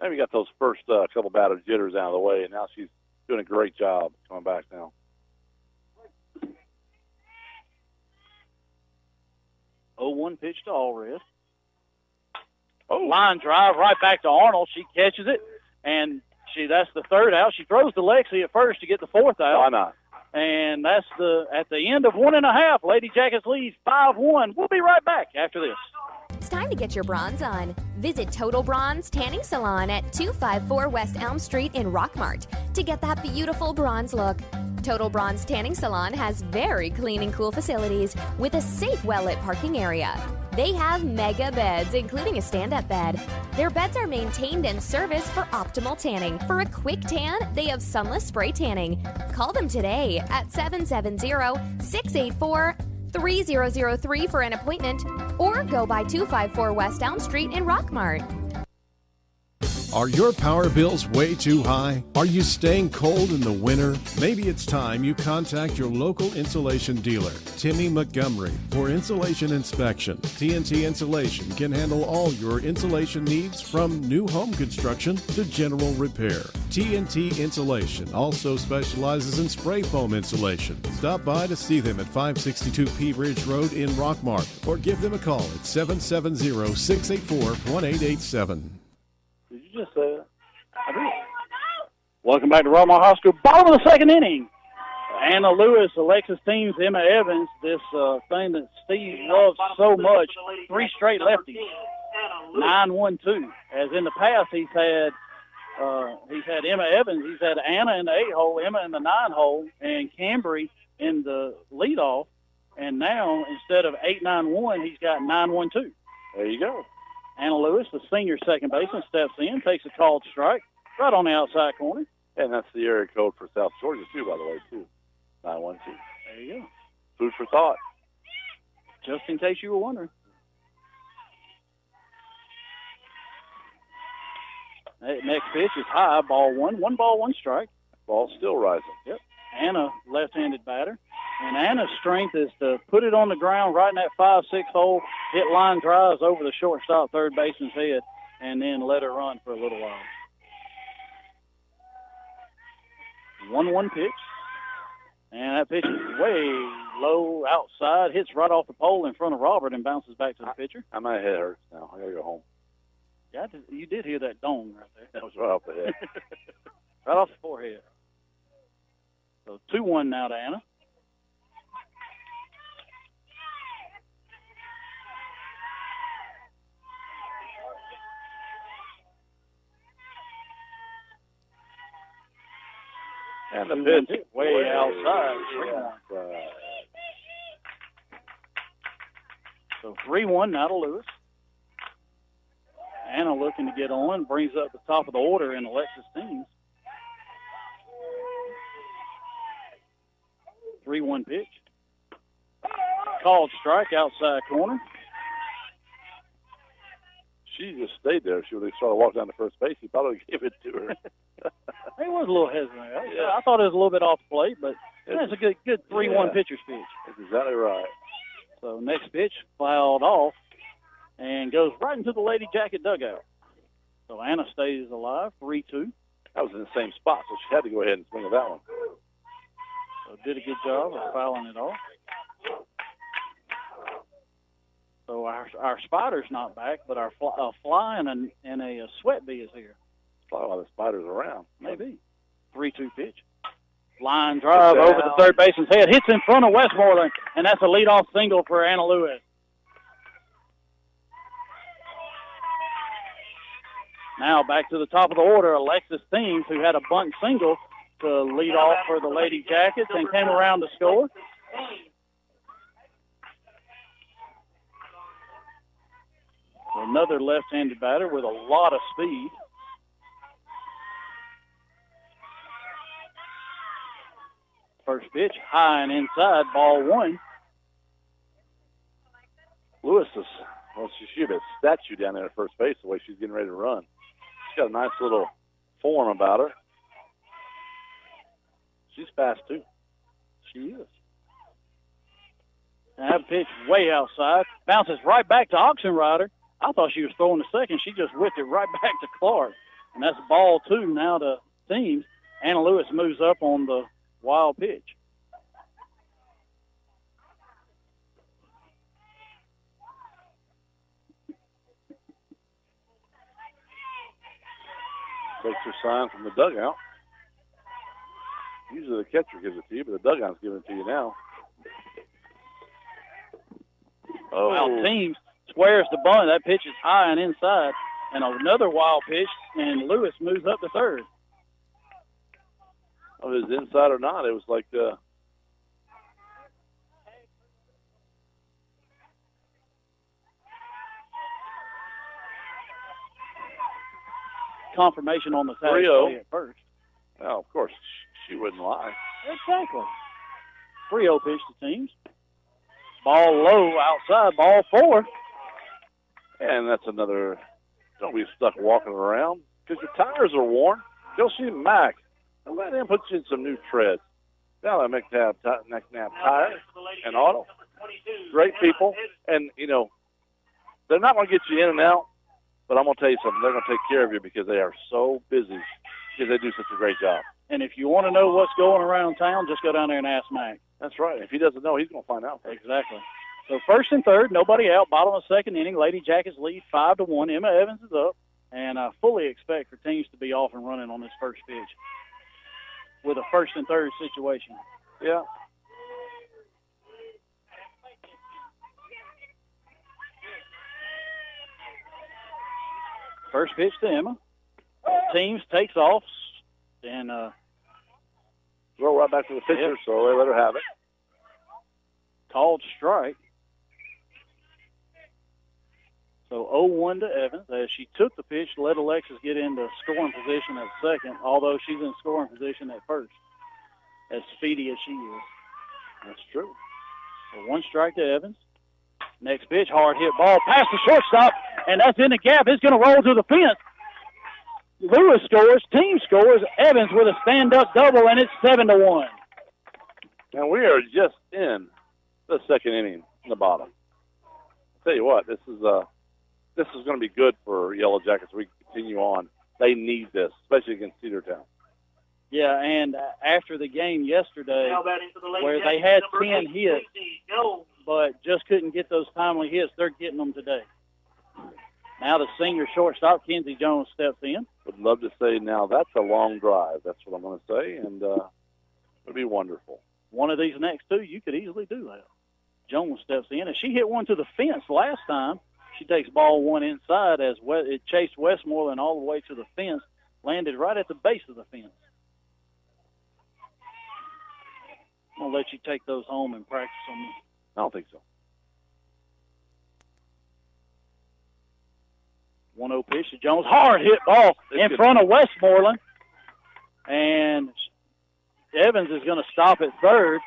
Maybe got those first couple batter jitters out of the way, and now she's doing a great job coming back now. 0-1 pitch to Allred. Line drive right back to Arnold. She catches it, and that's the third out. She throws to Lexi at first to get the fourth out. Why not? And that's at the end of 1.5. Lady Jackets leads 5-1. We'll be right back after this. It's time to get your bronze on. Visit Total Bronze Tanning Salon at 254 West Elm Street in Rockmart to get that beautiful bronze look. Total Bronze Tanning Salon has very clean and cool facilities with a safe, well-lit parking area. They have mega beds, including a stand-up bed. Their beds are maintained and serviced for optimal tanning. For a quick tan, they have sunless spray tanning. Call them today at 770-684-3003 for an appointment, or go by 254 West Elm Street in Rockmart. Are your power bills way too high? Are you staying cold in the winter? Maybe it's time you contact your local insulation dealer, Timmy Montgomery, for insulation inspection. TNT Insulation can handle all your insulation needs from new home construction to general repair. TNT Insulation also specializes in spray foam insulation. Stop by to see them at 562 P Ridge Road in Rockmart or give them a call at 770-684-1887. Did you just say that? I did. Welcome back to Rockmart High School. Bottom of the second inning. Anna Lewis, Alexis Teams, Emma Evans, this thing that Steve loves so much, 3 straight lefties. 9-1-2. As in the past, he's had Emma Evans, he's had Anna in the 8-hole, Emma in the 9-hole, and Cambry in the leadoff. And now, instead of 8-9-1, he's got 9-1-2. There you go. Anna Lewis, the senior second baseman, steps in, takes a called strike right on the outside corner. And that's the area code for South Georgia, too, by the way, too. 912. There you go. Food for thought. Just in case you were wondering. Next pitch is high, ball one. 1 ball, 1 strike. Ball still rising. Yep. Anna, left-handed batter. And Anna's strength is to put it on the ground right in that 5-6 hole, hit line drives over the shortstop third baseman's head, and then let her run for a little while. 1-1 pitch. And that pitch is way low outside, hits right off the pole in front of Robert and bounces back to the pitcher. My head hurts now. I got to go home. Yeah, you did hear that dong right there. That was right off the head. Right off the forehead. So 2-1 now to Anna. And the pitch way outside. So 3-1 now to Lewis. Anna looking to get on, brings up the top of the order in Alexis Teams. 3-1 pitch. Called strike outside corner. She just stayed there. She would have started walking down to first base. He probably gave it to her. He was a little hesitant. I thought it was a little bit off the plate, but that's a good 3-1 pitcher's pitch. That's exactly right. So next pitch fouled off and goes right into the Lady Jacket dugout. So Anna stays alive, 3-2. That was in the same spot, so she had to go ahead and swing at that one. So did a good job of fouling it off. So our spider's not back, but our fly and a sweat bee is here. Probably why the spider's around. Maybe. 3-2 pitch. Line drive over the third baseman's head. Hits in front of Westmoreland, and that's a leadoff single for Anna Lewis. Now back to the top of the order, Alexis Teams, who had a bunt single to lead off for the Lady Jackets and came around to score. Another left-handed batter with a lot of speed. First pitch, high and inside, ball 1. Lewis is, she should have a statue down there at first base the way she's getting ready to run. She's got a nice little form about her. She's fast, too. She is. And that pitch way outside. Bounces right back to Oxenrider. I thought she was throwing the second. She just whipped it right back to Clark. And that's ball 2 now to Teams. Anna Lewis moves up on the wild pitch. Takes her sign from the dugout. Usually the catcher gives it to you, but the dugout's giving it to you now. Oh. Well, team squares the bunt. That pitch is high and inside. And another wild pitch, and Lewis moves up to third. If it was inside or not, it was like confirmation on the tag 3-0 at first. Well, of course, she wouldn't lie. Exactly. 3-0 pitch to teams. Ball low outside, ball 4. And that's another, don't be stuck walking around because your tires are worn. Go see Mac. And let him put you in some new treads. Now I make tab tires and auto. Great people. And, you know, they're not going to get you in and out, but I'm going to tell you something. They're going to take care of you because they are so busy because they do such a great job. And if you want to know what's going around town, just go down there and ask Mac. That's right. If he doesn't know, he's going to find out. Exactly. So first and third, nobody out. Bottom of the second inning, Lady Jackets lead 5-1. Emma Evans is up, and I fully expect for teams to be off and running on this first pitch with a first and third situation. Yeah. First pitch to Emma. Teams takes off and throw right back to the pitcher, so they let her have it. Called strike. So 0-1 to Evans. As she took the pitch, let Alexis get into scoring position at second, although she's in scoring position at first, as speedy as she is. That's true. So 1 strike to Evans. Next pitch, hard hit ball past the shortstop, and that's in the gap. It's going to roll to the fence. Lewis scores, team scores, Evans with a stand-up double, and it's 7-1. And we are just in the second inning in the bottom. I'll tell you what, this is going to be good for Yellow Jackets. We continue on. They need this, especially against Cedartown. Yeah, and after the game yesterday, where they had 10 hits, but just couldn't get those timely hits, they're getting them today. Now the senior shortstop, Kenzie Jones, steps in. Would love to say now that's a long drive. That's what I'm going to say, and it would be wonderful. One of these next two, you could easily do that. Jones steps in, and she hit one to the fence last time. She takes ball 1 inside as it chased Westmoreland all the way to the fence, landed right at the base of the fence. I'm going to let you take those home and practice on them. I don't think so. 1-0 pitch to Jones. Hard hit ball in front of Westmoreland. And Evans is going to stop at third.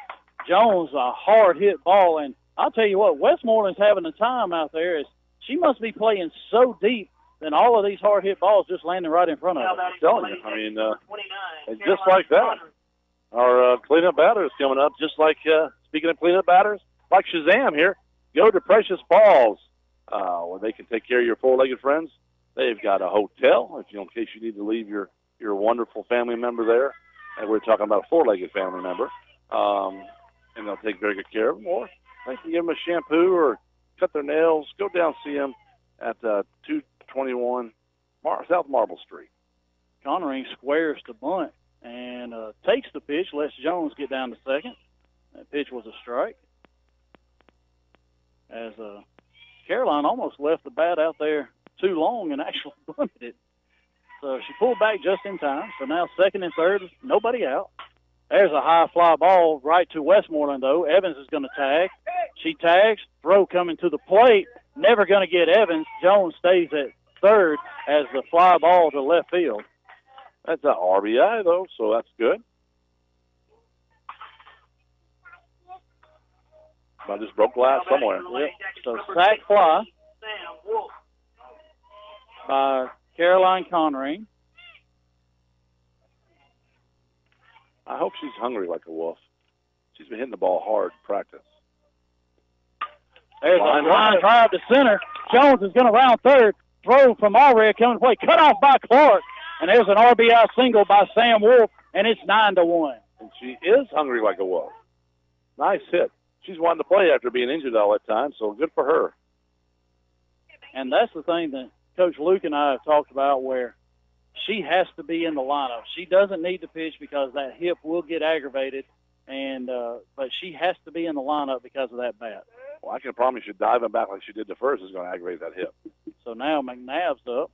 Jones, a hard hit ball. And I'll tell you what, Westmoreland's having a time out there. She must be playing so deep that all of these hard hit balls just landing right in front of her. I'm telling you. I mean, and just like that, our cleanup batter is coming up. Just like, speaking of cleanup batters, like Shazam here, go to Precious Falls, where they can take care of your four-legged friends. They've got a hotel, in case you need to leave your wonderful family member there. And we're talking about a four-legged family member. And they'll take very good care of them. Or they can give them a shampoo or cut their nails. Go down see them at 221 South Marble Street. Connery squares to bunt and takes the pitch, lets Jones get down to second. That pitch was a strike. As Caroline almost left the bat out there too long and actually bunted it. So she pulled back just in time. So now second and third, nobody out. There's a high fly ball right to Westmoreland, though. Evans is going to tag. She tags. Throw coming to the plate. Never going to get Evans. Jones stays at third as the fly ball to left field. That's an RBI, though, so that's good. I just broke glass somewhere. Yep. So sack fly by Caroline Connery. I hope she's hungry like a wolf. She's been hitting the ball hard in practice. There's a line drive to center. Jones is going to round third. Throw from Allred coming to play. Cut off by Clark. And there's an RBI single by Sam Wolf, and it's 9-1. And she is hungry like a wolf. Nice hit. She's wanting to play after being injured all that time, so good for her. And that's the thing that Coach Luke and I have talked about, where she has to be in the lineup. She doesn't need to pitch because that hip will get aggravated, and but she has to be in the lineup because of that bat. Well, I can promise you diving back like she did the first is going to aggravate that hip. So now McNabb's up.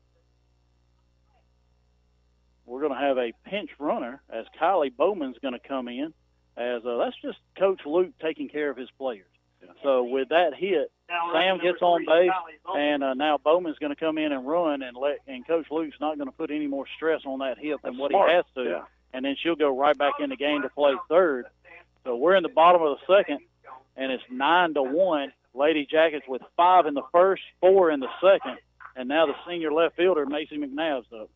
We're going to have a pinch runner as Kylie Bowman's going to come in. As that's just Coach Luke taking care of his players. Yeah. So with that hit, Sam gets on base, and now Bowman's going to come in and run, and Coach Luke's not going to put any more stress on that hip than what he has to. Yeah. And then she'll go right back in the game to play third. So we're in the bottom of the second, and it's 9-1. Lady Jackets with 5 in the first, 4 in the second, and now the senior left fielder, Macy McNabb's up.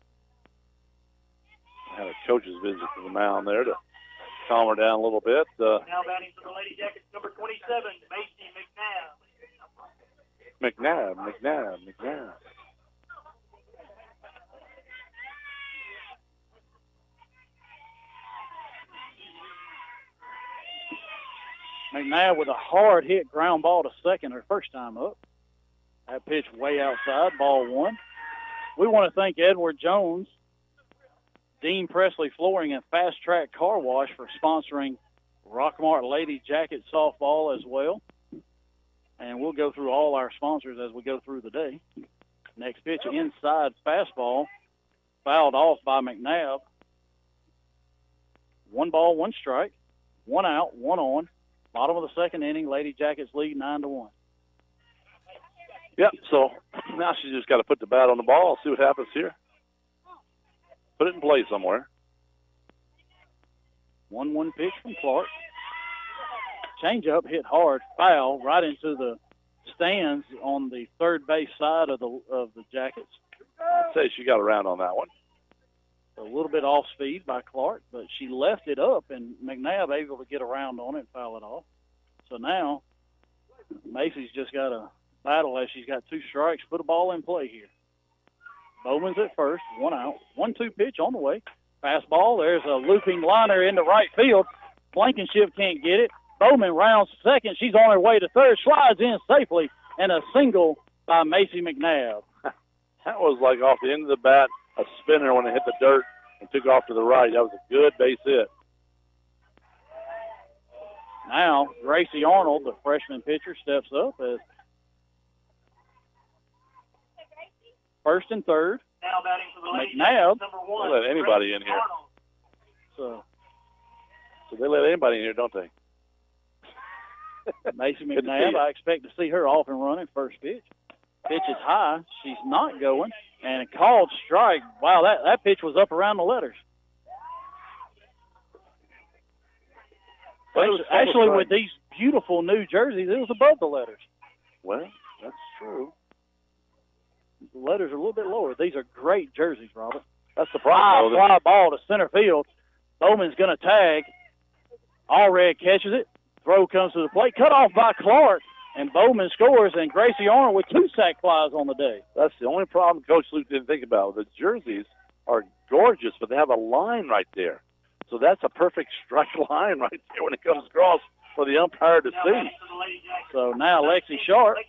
I had a coach's visit to the mound there to calm her down a little bit. Now batting for the Lady Jackets, number 27, Macy McNabb. McNabb with a hard hit ground ball to second her first time up. That pitch way outside, ball 1. We want to thank Edward Jones, Dean Presley Flooring, and Fast Track Car Wash for sponsoring Rockmart Lady Jacket Softball as well. And we'll go through all our sponsors as we go through the day. Next pitch, inside fastball, fouled off by McNabb. 1 ball, 1 strike, 1 out, 1 on. Bottom of the second inning, Lady Jackets lead 9-1. Yep, so now she's just got to put the bat on the ball, see what happens here. Put it in play somewhere. 1-1 pitch from Clark. Changeup hit hard, foul right into the stands on the third base side of the Jackets. I'd say she got around on that one. A little bit off speed by Clark, but she left it up, and McNabb able to get around on it and foul it off. So now Macy's just got to battle as she's got 2 strikes, put a ball in play here. Bowman's at first, 1 out, 1-2 pitch on the way. Fastball, there's a looping liner into right field. Blankenship can't get it. Bowman rounds second. She's on her way to third, slides in safely, and a single by Macy McNabb. That was like off the end of the bat, a spinner when it hit the dirt and took off to the right. That was a good base hit. Now, Gracie Arnold, the freshman pitcher, steps up as first and third. Now batting for the Lady McNabb. Jackets, number 1. They let anybody in here. So they let anybody in here, don't they? Macy McNabb, I expect to see her off and running first pitch. Pitch is high. She's not going. And a called strike. Wow, that pitch was up around the letters. Actually, with these beautiful new jerseys, it was above the letters. Well, that's true. The letters are a little bit lower. These are great jerseys, Robert. That's the problem. Fly ball to center field. Bowman's going to tag. Allred catches it. Throw comes to the plate. Cut off by Clark. And Bowman scores, and Gracie Arnold with 2 sac flies on the day. That's the only problem Coach Luke didn't think about. The jerseys are gorgeous, but they have a line right there. So that's a perfect strike line right there when it comes across for the umpire to see. So now Lexi Sharp,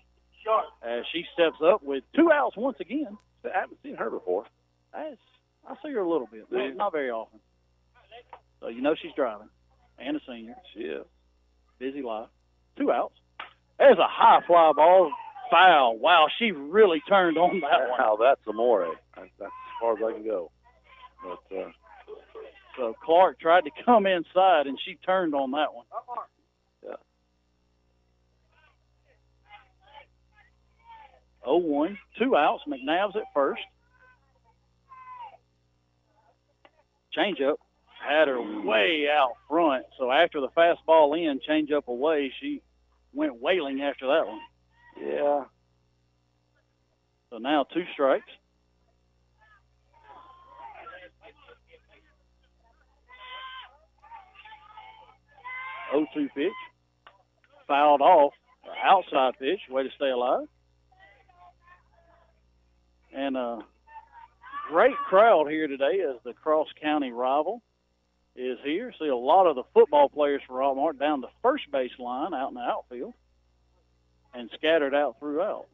as she steps up with 2 outs once again. I haven't seen her before. I see her a little bit, not very often. So you know she's driving, and a senior. She is. Busy life. 2 outs. There's a high fly ball, foul. Wow, she really turned on that one. Wow, that's amore. That's as far as I can go. But, so Clark tried to come inside, and she turned on that one. Yeah. 0-1, 2 outs. McNabb's at first. Changeup had her way out front. So after the fastball in, changeup away, she went wailing after that one. Yeah. So now 2 strikes. Oh, 2 pitch. Fouled off. Outside pitch. Way to stay alive. And a great crowd here today as the cross-county rival is here. See a lot of the football players for Rockmart down the first base line out in the outfield and scattered out throughout.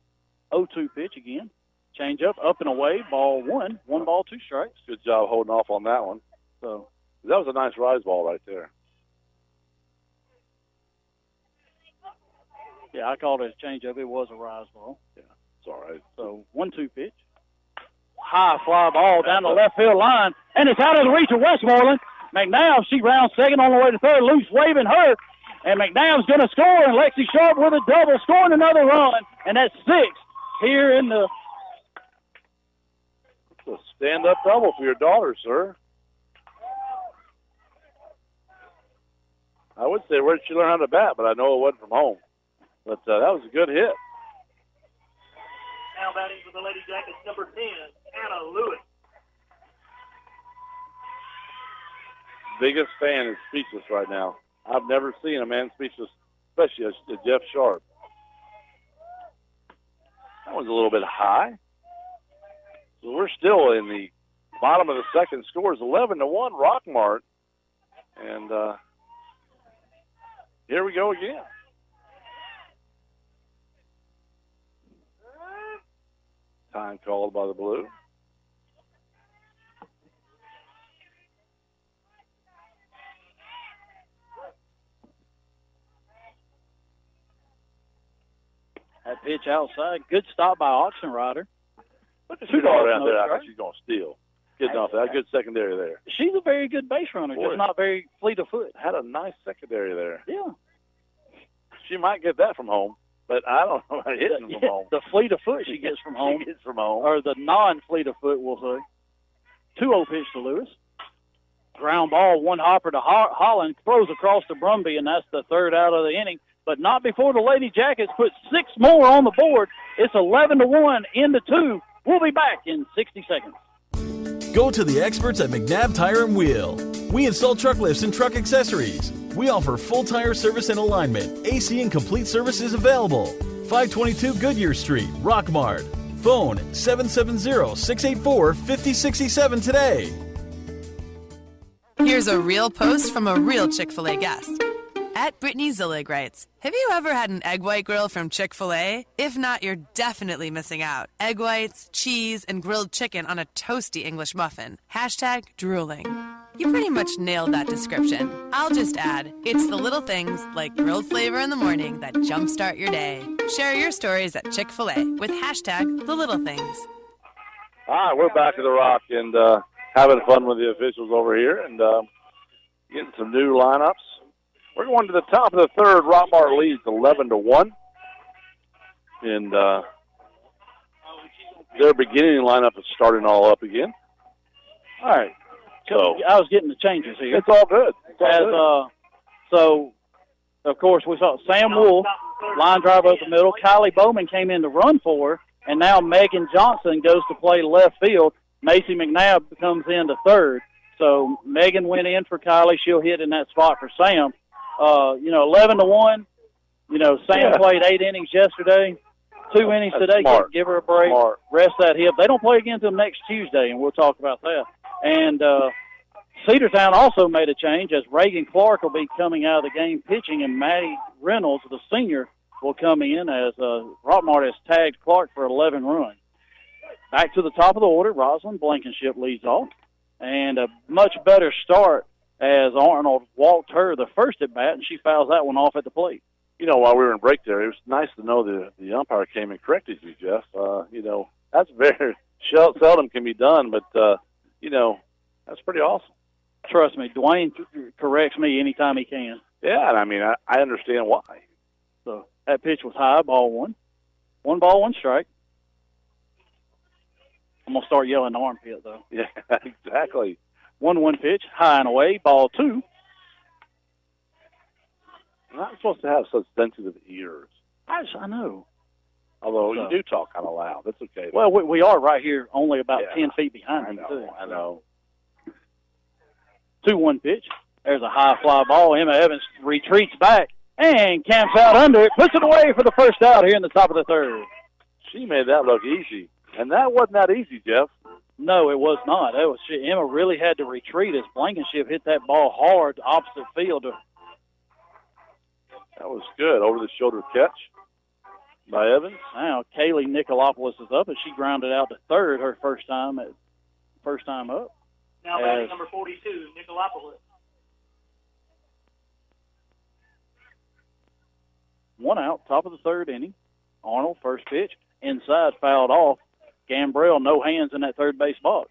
0-2 pitch again. Change up and away, ball one. 1 ball, 2 strikes. Good job holding off on that one. So that was a nice rise ball right there. Yeah, I called it a changeup. It was a rise ball. Yeah, it's all right. So 1-2 pitch. High fly ball down the left field line, and it's out of the reach of Westmoreland. McNabb, she rounds second on the way to third. Loose waving her, and McNabb's going to score, and Lexi Sharp with a double, scoring another run, and that's 6 here in the. It's a stand-up double for your daughter, sir. I would say, where did she learn how to bat? But I know it wasn't from home. But that was a good hit. Now batting for the Lady Jackets, number 10, Anna Lewis. Biggest fan is speechless right now. I've never seen a man speechless, especially as Jeff Sharp. That was a little bit high. So we're still in the bottom of the second. Scores 11-1 Rockmart. And here we go again. Time called by the Blue. That pitch outside. Good stop by Oxenrider. Look at her out there. I thought she's going to steal. Getting off that. Good secondary there. She's a very good base runner, just not very fleet of foot. Had a nice secondary there. Yeah. She might get that from home, but I don't know about hitting from home. The fleet of foot she gets from home. She gets from home. Or the non-fleet of foot, we'll say. 2-0 pitch to Lewis. Ground ball, one hopper to Holland, throws across to Brumby, and that's the third out of the inning. But not before the Lady Jackets put 6 more on the board. It's 11-1 into 2. We'll be back in 60 seconds. Go to the experts at McNabb Tire and Wheel. We install truck lifts and truck accessories. We offer full tire service and alignment. AC and complete service is available. 522 Goodyear Street, Rockmart. Phone 770-684-5067 today. Here's a real post from a real Chick-fil-A guest. At Brittany Zillig writes, have you ever had an egg white grill from Chick-fil-A? If not, you're definitely missing out. Egg whites, cheese, and grilled chicken on a toasty English muffin. Hashtag drooling. You pretty much nailed that description. I'll just add, it's the little things like grilled flavor in the morning that jumpstart your day. Share your stories at Chick-fil-A with hashtag the little things. All right, we're back to the Rock and having fun with the officials over here and getting some new lineups. We're going to the top of the third. Rockmart leads 11-1. And their beginning lineup is starting all up again. All right. So I was getting the changes here. It's all good. It's all good. So, of course, we saw Sam Wolf, line drive up the middle. Kylie Bowman came in to run for her. And now Megan Johnson goes to play left field. Macy McNabb comes in to third. So Megan went in for Kylie. She'll hit in that spot for Sam. 11-1. Sam played 8 innings yesterday, 2 innings today. Smart. Give her a break. Smart. Rest that hip. They don't play again until next Tuesday, and we'll talk about that. And Cedartown also made a change as Reagan Clark will be coming out of the game pitching, and Maddie Reynolds, the senior, will come in as Rockmart has tagged Clark for 11 runs. Back to the top of the order, Rosalind Blankenship leads off, and a much better start as Arnold walked her the first at bat, and she fouls that one off at the plate. While we were in break there, it was nice to know the umpire came and corrected you, Jeff. That's very seldom can be done, but, that's pretty awesome. Trust me, Dwayne corrects me anytime he can. Yeah, and I understand why. So that pitch was high, ball one. 1 ball, 1 strike. I'm going to start yelling armpit, though. Yeah, exactly. 1-1 pitch, high and away, ball 2. You're not supposed to have such sensitive ears. I know. Although you do talk kind of loud. That's okay. Well, we are right here, only about 10 feet behind him, too. I know. 2-1 pitch. There's a high fly ball. Emma Evans retreats back and camps out under it. Puts it away for the first out here in the top of the third. She made that look easy. And that wasn't that easy, Jeff. No, it was not. Emma really had to retreat as Blankenship hit that ball hard opposite field. That was good. Over-the-shoulder catch. by Evans. Now Kaylee Nicolopoulos is up, and she grounded out to third her first time up. Now batting number 42, Nicolopoulos. One out, top of the third inning. Arnold, first pitch, inside, fouled off. Gambrell, no hands in that third base box.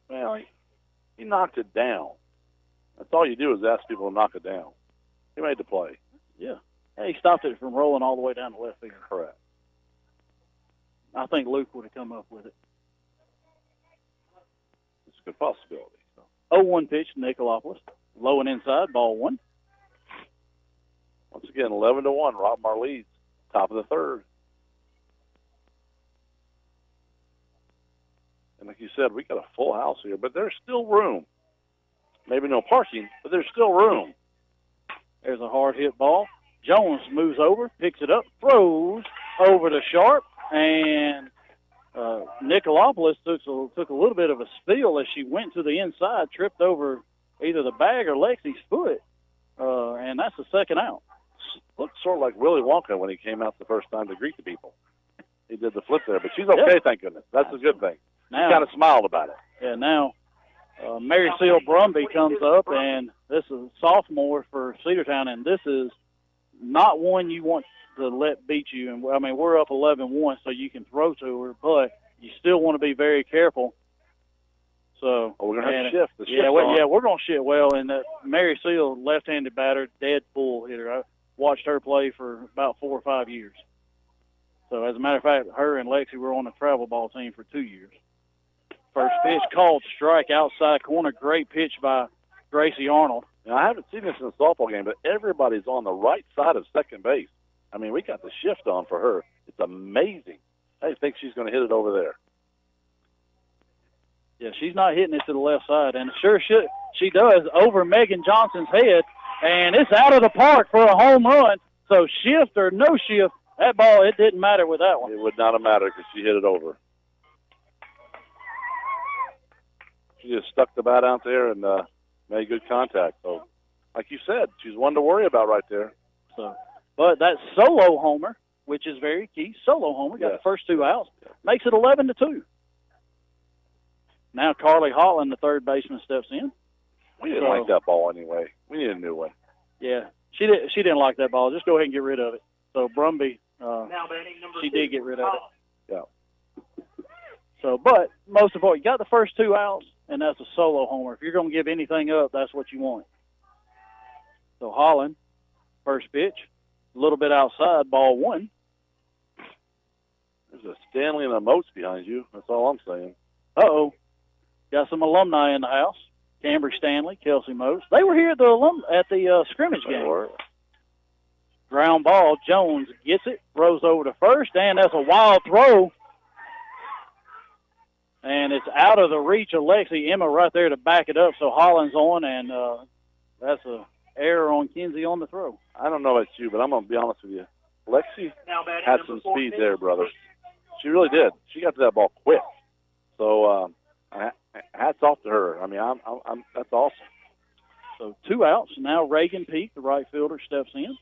Well, he knocked it down. That's all you do is ask people to knock it down. He made the play. Yeah. He stopped it from rolling all the way down the left field. Correct. I think Luke would have come up with it. It's a good possibility. 0-1 pitch, Nicolopoulos. Low and inside, ball one. Once again, 11-1, Rockmart leads. Top of the third. And like you said, we got a full house here, but there's still room. Maybe no parking, but there's still room. There's a hard hit ball. Jones moves over, picks it up, throws over to Sharp, and Nicolopoulos took a little bit of a spill as she went to the inside, tripped over either the bag or Lexi's foot, and that's the second out. Looked sort of like Willy Wonka when he came out the first time to greet the people. He did the flip there, but she's okay, thank goodness. That's a good thing. Now, she kind of smiled about it. Yeah, now Mary Seal Brumby comes up, and this is a sophomore for Cedartown, and this is not one you want to let beat you. And I mean, we're up 11-1, so you can throw to her, but you still want to be very careful. So we're going to have to shift. We're going to shift. Well, and Mary Seal, left-handed batter, dead pull hitter. I watched her play for about 4 or 5 years. So as a matter of fact, her and Lexi were on the travel ball team for 2 years. First pitch called strike, outside corner. Great pitch by Gracie Arnold. Now, I haven't seen this in a softball game, but everybody's on the right side of second base. I mean, we got the shift on for her. It's amazing. I think she's going to hit it over there. Yeah, she's not hitting it to the left side, and sure she does over Megan Johnson's head, and it's out of the park for a home run. So shift or no shift, that ball, it didn't matter with that one. It would not have mattered because she hit it over. She just stuck the bat out there and made good contact. So, like you said, she's one to worry about right there. So, but that solo homer, which is very key, solo homer, got the first 2 outs, makes it 11-2. Now Carly Holland, the third baseman, steps in. We didn't like that ball anyway. We need a new one. Yeah, she didn't like that ball. Just go ahead and get rid of it. So Brumby, she did get rid of it. Yeah. So, but most of all, you got the first 2 outs, and that's a solo homer. If you're going to give anything up, that's what you want. So Holland, first pitch, a little bit outside, ball one. There's a Stanley and a Moats behind you. That's all I'm saying. Uh-oh. Got some alumni in the house. Cambry Stanley, Kelsey Moats. They were here at the scrimmage game. Ground ball. Jones gets it, throws over to first, and that's a wild throw. And it's out of the reach of Lexi. Emma right there to back it up, so Holland's on, and that's a error on Kinsey on the throw. I don't know about you, but I'm going to be honest with you. Lexi had some speed there, brother. She really did. She got to that ball quick. So hats off to her. I mean, that's awesome. So 2 outs. Now Reagan Peak, the right fielder, steps in.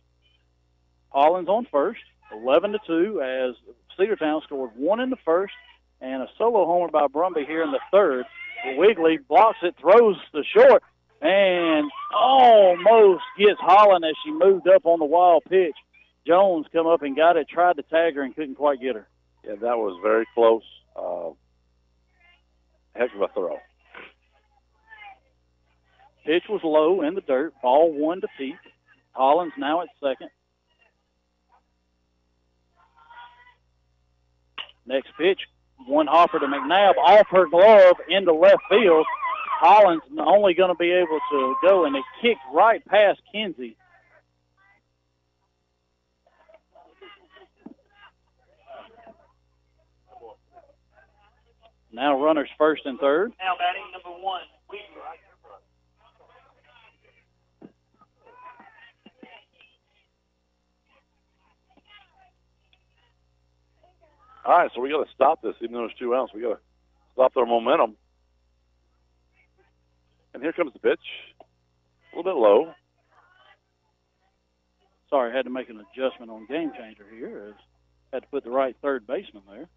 Holland's on first, 11-2, as Cedartown scored 1 in the first and a solo homer by Brumby here in the third. Wigley blocks it, throws the short, and almost gets Holland as she moved up on the wild pitch. Jones come up and got it, tried to tag her and couldn't quite get her. Yeah, that was very close. Heck of a throw. Pitch was low in the dirt. Ball 1 to Pete. Holland's now at second. Next pitch, one hopper to McNabb off her glove into left field. Holland's only going to be able to go, and it kicked right past Kinsey. Now runners first and third. Now batting number 1, Weaver. All right, so we got to stop this. Even though there's 2 outs, we got to stop their momentum. And here comes the pitch. A little bit low. Sorry, I had to make an adjustment on Game Changer here. Had to put the right third baseman there.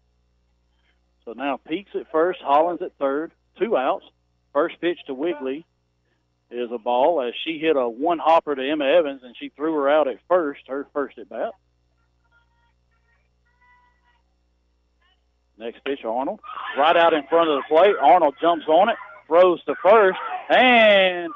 So now Peaks at first, Hollins at third, 2 outs. First pitch to Wigley is a ball as she hit a one-hopper to Emma Evans, and she threw her out at first, her first at bat. Next pitch, Arnold. Right out in front of the plate. Arnold jumps on it, throws to first, and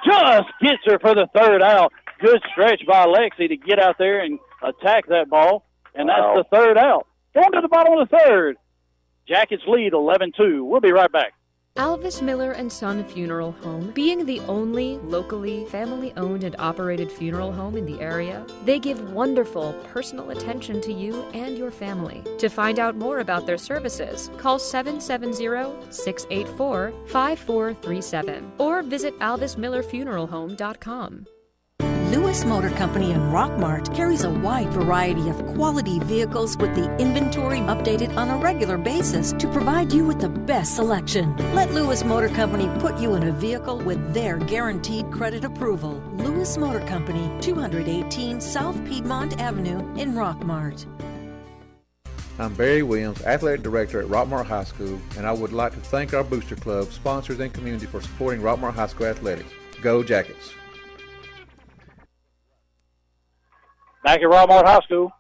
just gets her for the third out. Good stretch by Lexi to get out there and attack that ball, and that's the third out. Going to the bottom of the third. Jackets lead 11-2. We'll be right back. Alvis Miller & Son Funeral Home, being the only locally family-owned and operated funeral home in the area, they give wonderful personal attention to you and your family. To find out more about their services, call 770-684-5437 or visit alvismillerfuneralhome.com. Lewis Motor Company in Rockmart carries a wide variety of quality vehicles with the inventory updated on a regular basis to provide you with the best selection. Let Lewis Motor Company put you in a vehicle with their guaranteed credit approval. Lewis Motor Company, 218 South Piedmont Avenue in Rockmart. I'm Barry Williams, Athletic Director at Rockmart High School, and I would like to thank our booster club, sponsors, and community for supporting Rockmart High School athletics. Go Jackets! Back at Rockmart High School.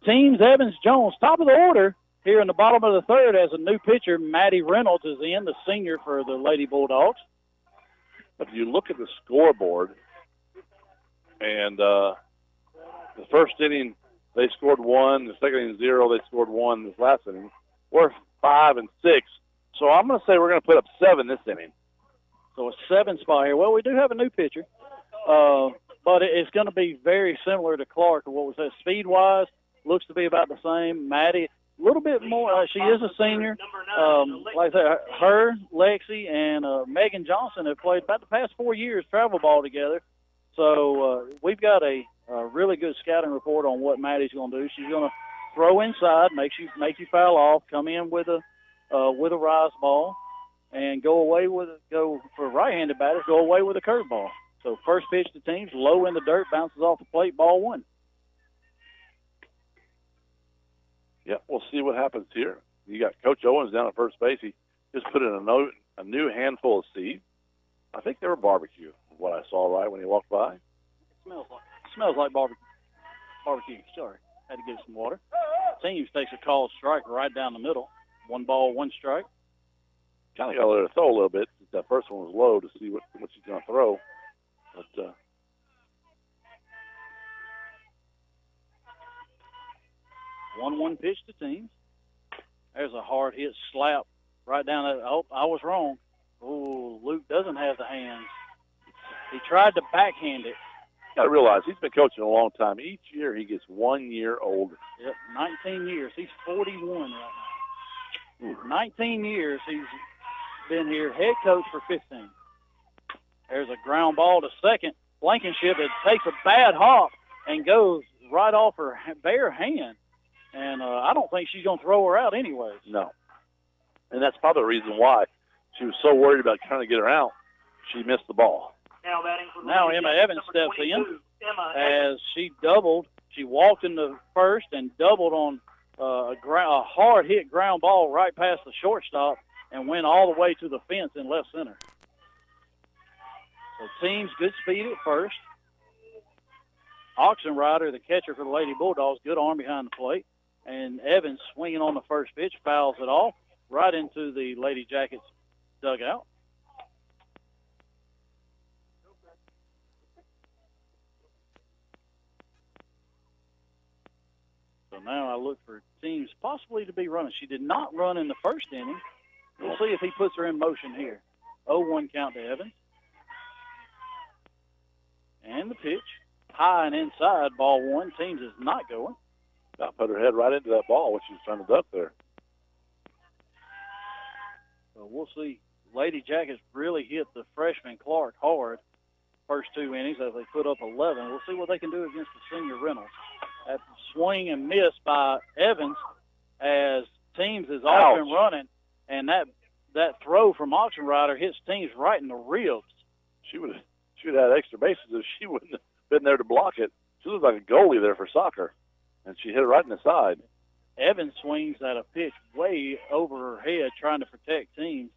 Teams Evans-Jones, top of the order here in the bottom of the third as a new pitcher, Maddie Reynolds, is in, the senior for the Lady Bulldogs. If you look at the scoreboard, and the first inning they scored 1, the second inning 0, they scored 1 this last inning. We're 5 and 6. So I'm going to say we're going to put up 7 this inning. So a 7 spot here. Well, we do have a new pitcher. But it's going to be very similar to Clark. What was that? Speed-wise, looks to be about the same. Maddie, a little bit more. She is a senior. Like I said, her, Lexi, and Megan Johnson have played about the past 4 years travel ball together. So we've got a really good scouting report on what Maddie's going to do. She's going to throw inside, make you foul off, come in with a rise ball, and go for right-handed batters, go away with a curveball. So first pitch to teams, low in the dirt, bounces off the plate, ball 1. Yeah, we'll see what happens here. You got Coach Owens down at first base. He just put in a new handful of seeds. I think they were barbecue, what I saw right when he walked by. It smells like barbecue. Sorry, had to get some water. Teams takes a called strike right down the middle. 1 ball, 1 strike. Kind of got to let her throw a little bit. That first one was low to see what she's going to throw. But 1-1 pitch to teams. There's a hard hit slap right down that. Oh, I was wrong. Oh, Luke doesn't have the hands. He tried to backhand it. You got to realize he's been coaching a long time. Each year he gets 1 year older. Yep, 19 years. He's 41 right now. 19 years he's been here, head coach for 15. There's a ground ball to second. Blankenship, it takes a bad hop and goes right off her bare hand. And I don't think she's going to throw her out anyways. No. And that's probably the reason why she was so worried about trying to get her out. She missed the ball. Now Emma Evans steps in as she doubled. She walked into first and doubled on a hard-hit ground ball right past the shortstop and went all the way to the fence in left center. So teams, good speed at first. Oxenrider, the catcher for the Lady Bulldogs, good arm behind the plate. And Evans swinging on the first pitch, fouls it off right into the Lady Jackets dugout. So now I look for teams possibly to be running. She did not run in the first inning. We'll see if he puts her in motion here. 0-1 count to Evans. And the pitch, high and inside, ball 1. Teams is not going. About put her head right into that ball when she was trying to duck there. So we'll see. Lady Jackets really hit the freshman Clark hard first 2 innings as they put up 11. We'll see what they can do against the senior Reynolds. That swing and miss by Evans as Teams is off and running, and that throw from Oxenrider hits Teams right in the ribs. She would have had extra bases if she wouldn't have been there to block it. She looked like a goalie there for soccer. and she hit it right in the side. Evans swings at a pitch way over her head, trying to protect teams.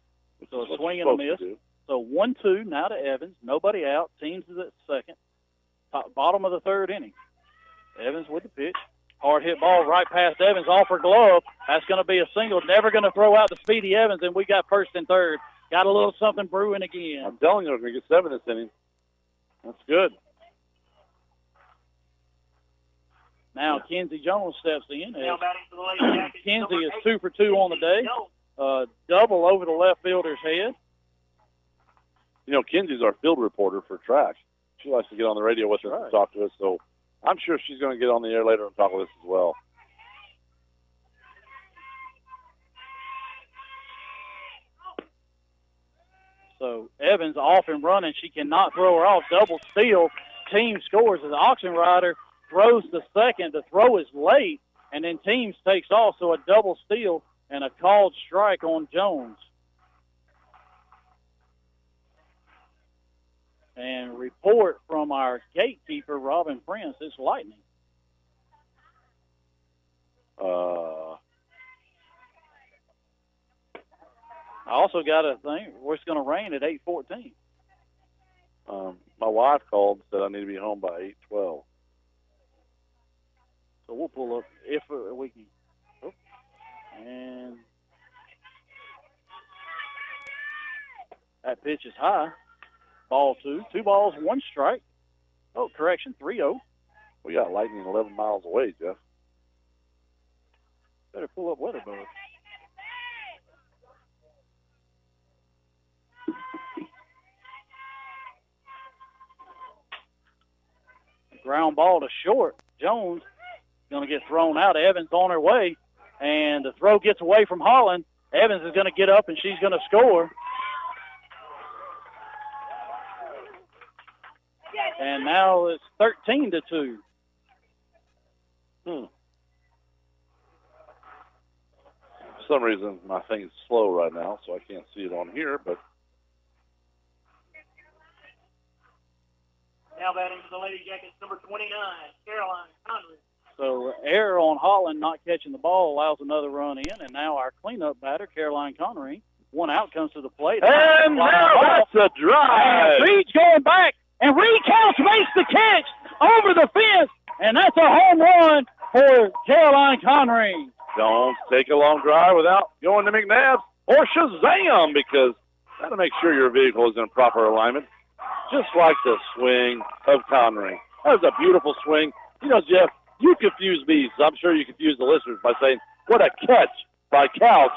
So a swing and a miss. So 1-2 now to Evans. Nobody out. Teams is at second. Bottom of the third inning. Evans with the pitch. Hard hit ball right past Evans off her glove. That's going to be a single. Never going to throw out the speedy Evans, and we got first and third. Got a little something brewing again. I'm telling you, we're going to get 7 this inning. That's good. Now Kenzie Jones steps in. Kenzie is 2 for 2 on the day. Double over the left fielder's head. You know, Kenzie's our field reporter for track. She likes to get on the radio with us and talk to us, so I'm sure she's going to get on the air later and talk with us as well. So Evans off and running. She cannot throw her off. Double steal. Team scores as the auction rider throws to second. The throw is late, and then Teams takes off. So a double steal and a called strike on Jones. And report from our gatekeeper, Robin Prince, it's lightning. I also got a thing where it's going to rain at 8:14. My wife called and said I need to be home by 8:12. So we'll pull up if we can. Oh, and that pitch is high. Ball 2. 2 balls, 1 strike. Oh, correction, 3-0. We got lightning 11 miles away, Jeff. Better pull up WeatherBug. Ground ball to short. Jones going to get thrown out. Evans on her way, and the throw gets away from Holland. Evans is going to get up, and she's going to score. And now it's 13-2. For some reason, my thing is slow right now, so I can't see it on here, but Now batting for the Lady Jackets, number 29, Caroline Connery. So error on Holland not catching the ball allows another run in, and now our cleanup batter, Caroline Connery, 1 out, comes to the plate. And now that's a drive. And Reed's going back, and Reed Couch makes the catch over the fence, and that's a home run for Caroline Connery. Don't take a long drive without going to McNabb's or Shazam, because that'll make sure your vehicle is in proper alignment, just like the swing of Connery. That was a beautiful swing. You know, Jeff, you confuse me, so I'm sure you confuse the listeners by saying, what a catch by Couch,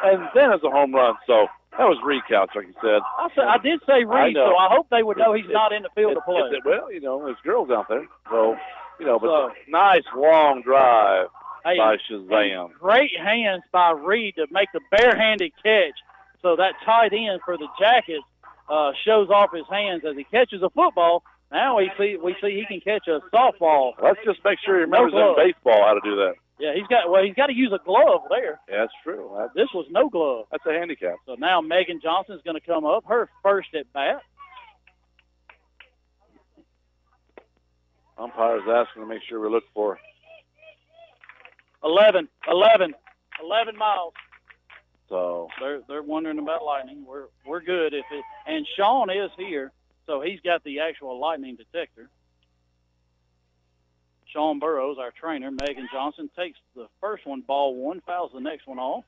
and then it's a home run. So that was Reed Couch, like you said. I did say Reed, so I hope they would know he's not in the field to play. Well, you know, there's girls out there. So, you know, but nice long drive by Shazam. Great hands by Reed to make the barehanded catch. So that tight end for the Jackets shows off his hands as he catches a football. Now we see he can catch a softball. Let's just make sure he remembers in baseball how to do that. Yeah, he's got to use a glove there. Yeah, that's true. This was no glove. That's a handicap. So now Megan Johnson's going to come up, her first at bat. Umpire's asking to make sure we look for 11 miles. So they're wondering about lightning. We're good and Sean is here, so he's got the actual lightning detector. Sean Burrows, our trainer. Megan Johnson takes the first one, ball 1, fouls the next one off.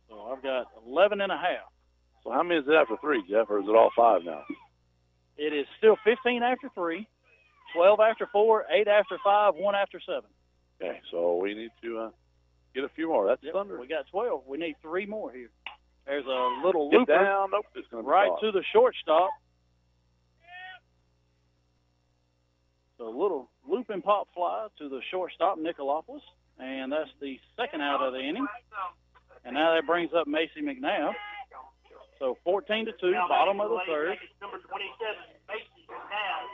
So I've got 11 and a half. So how many is it after 3, Jeff, or is it all 5 now? It is still 15 after 3, 12 after 4, 8 after 5, 1 after 7. Okay, so we need to get a few more. That's thunder. We got 12. We need 3 more here. There's a little Get looper down. Nope, it's going to be right off. to the shortstop. So a little looping pop fly to the shortstop, Nicolopoulos, and that's the second out of the inning. And now that brings up Macy McNabb. So 14-2, bottom of the third. Number 27, Macy McNabb.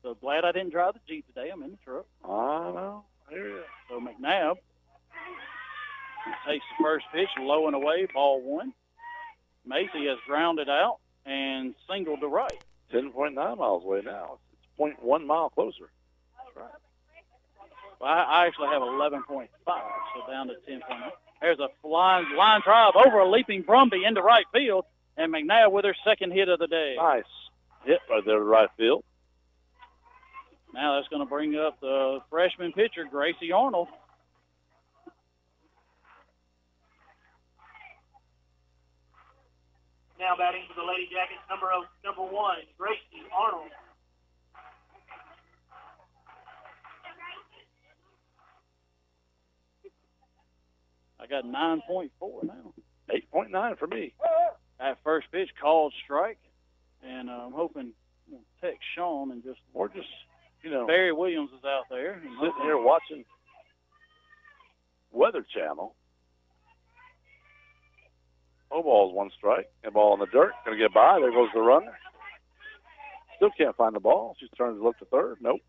So glad I didn't drive the Jeep today. I'm in the truck. I know. Here. So McNabb takes the first pitch, low and away, ball 1. Macy has grounded out and singled to right. 10.9 miles away now. It's 0.1 mile closer. That's right. Well, I actually have 11.5, so down to 10.9. There's a line drive over a leaping Brumby into right field, and McNabb with her second hit of the day. Nice hit right there to right field. Now that's going to bring up the freshman pitcher, Gracie Arnold. Now batting for the Lady Jackets, number 1, Gracie Arnold. I got 9.4 now. 8.9 for me. That first pitch called strike, and I'm hoping text Sean and just Barry Williams is out there. And sitting here watching Weather Channel. No ball's one strike. A ball in the dirt. Going to get by. There goes the runner. Still can't find the ball. She's turned to look to third. Nope.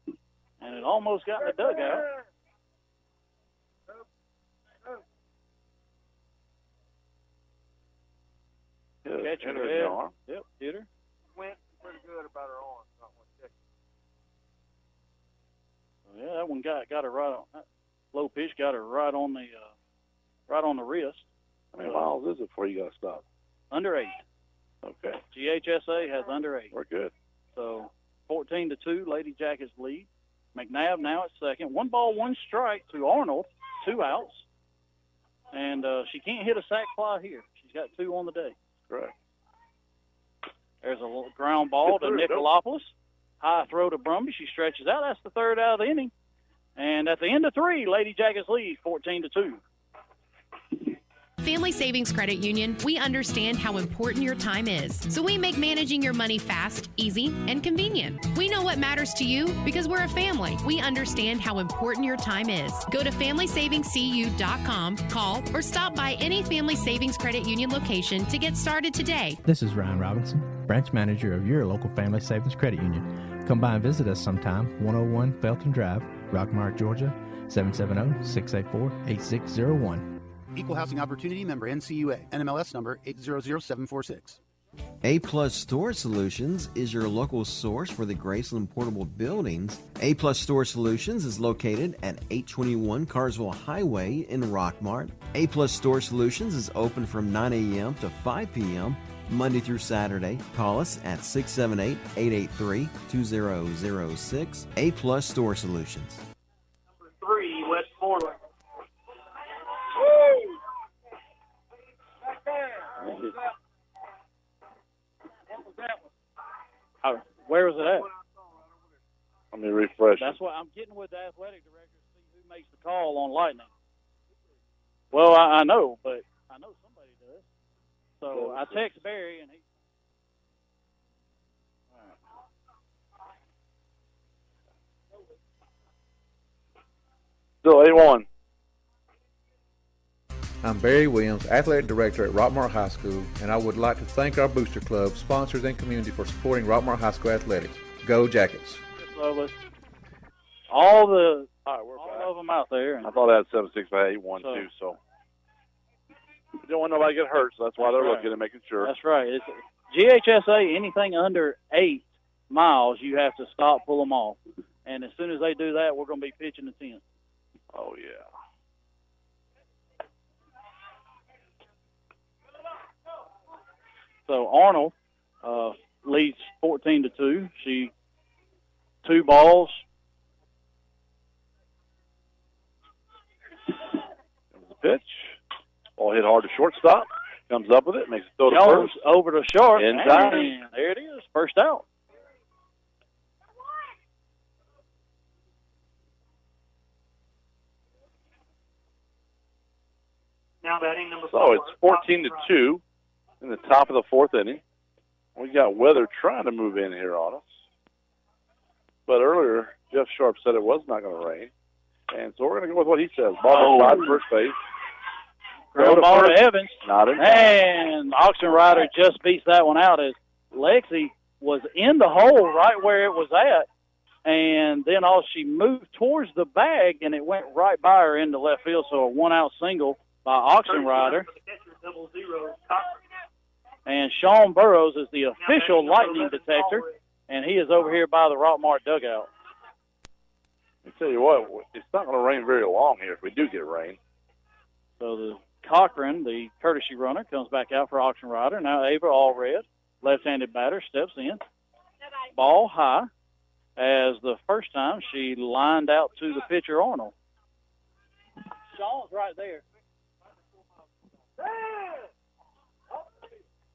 And it almost got in the dugout. Catcher hit her arm. Yep, hit her. Went pretty good about her arm. Yeah, that one got her right on. That low pitch got her right on the wrist. How many miles is it before you got to stop? Under 8. Okay. GHSA has under 8. We're good. So 14-2, Lady Jackets lead. McNabb now at second. 1 ball, 1 strike to Arnold. 2 outs. And she can't hit a sac fly here. She's got 2 on the day. Correct. There's a little ground ball to Nicolopoulos. High throw to Brumby. She stretches out. That's the third out of the inning. And at the end of 3, Lady Jackets lead 14-2. Family Savings Credit Union, we understand how important your time is. So we make managing your money fast, easy, and convenient. We know what matters to you because we're a family. We understand how important your time is. Go to FamilySavingsCU.com, call, or stop by any Family Savings Credit Union location to get started today. This is Ryan Robinson, branch manager of your local Family Savings Credit Union. Come by and visit us sometime, 101 Felton Drive, Rockmart, Georgia, 770-684-8601. Equal Housing Opportunity member NCUA, NMLS number 800746. A-Plus Storage Solutions is your local source for the Graceland portable buildings. A-Plus Storage Solutions is located at 821 Carsville Highway in Rockmart. A-Plus Storage Solutions is open from 9 a.m. to 5 p.m. Monday through Saturday. Call us at 678-883-2006. A-Plus Storage Solutions. Number 3, Westmoreland. Where was it at? Let me refresh. That's what I'm getting with the athletic director to see who makes the call on Lightning. Well, I know, but I know somebody does. So I text Barry, and he. Still 8-1. I'm Barry Williams, Athletic Director at Rockmart High School, and I would like to thank our booster club, sponsors, and community for supporting Rockmart High School athletics. Go Jackets! All of them out there. I thought I had 7-6, but I had 8-1 too. So we don't want nobody to get hurt, so that's why they're looking and making sure. That's right. It's GHSA. Anything under 8 miles, you have to stop, pull them off, and as soon as they do that, we're going to be pitching the 10th. Oh yeah. So Arnold leads 14-2. She 2 balls. Comes the pitch. Ball hit hard to shortstop. Comes up with it. Makes it throw to Jones first. over to short. In time. And there it is. First out. Now batting number 4. So it's 14-2 in the top of the 4th inning. We got weather trying to move in here on us. But earlier, Jeff Sharp said it was not going to rain. And so we're going to go with what he says. Ball to first base. Ground ball to Evans. Not in time. And Oxen Rider just beats that one out as Lexi was in the hole right where it was at. And then she moved towards the bag, and it went right by her into left field. So a 1-out single by Oxen Rider. And Sean Burrows is the official lightning detector, and he is over here by the Rockmart dugout. I tell you what, it's not going to rain very long here if we do get rain. So the Cochran, the courtesy runner, comes back out for Auction Rider. Now Ava Allred, left-handed batter, steps in. Ball high, as the first time she lined out to the pitcher, Arnold. Sean's right there.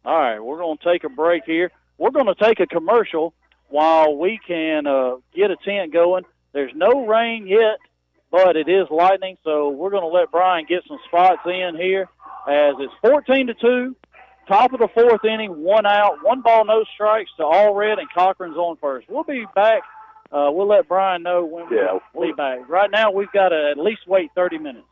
All right, we're going to take a break here. We're going to take a commercial while we can get a tent going. There's no rain yet, but it is lightning, so we're going to let Brian get some spots in here as it's 14-2, top of the fourth inning, 1 out, 1 ball, no strikes to Allred, and Cochran's on first. We'll be back. We'll let Brian know when we'll be back. Right now, we've got to at least wait 30 minutes.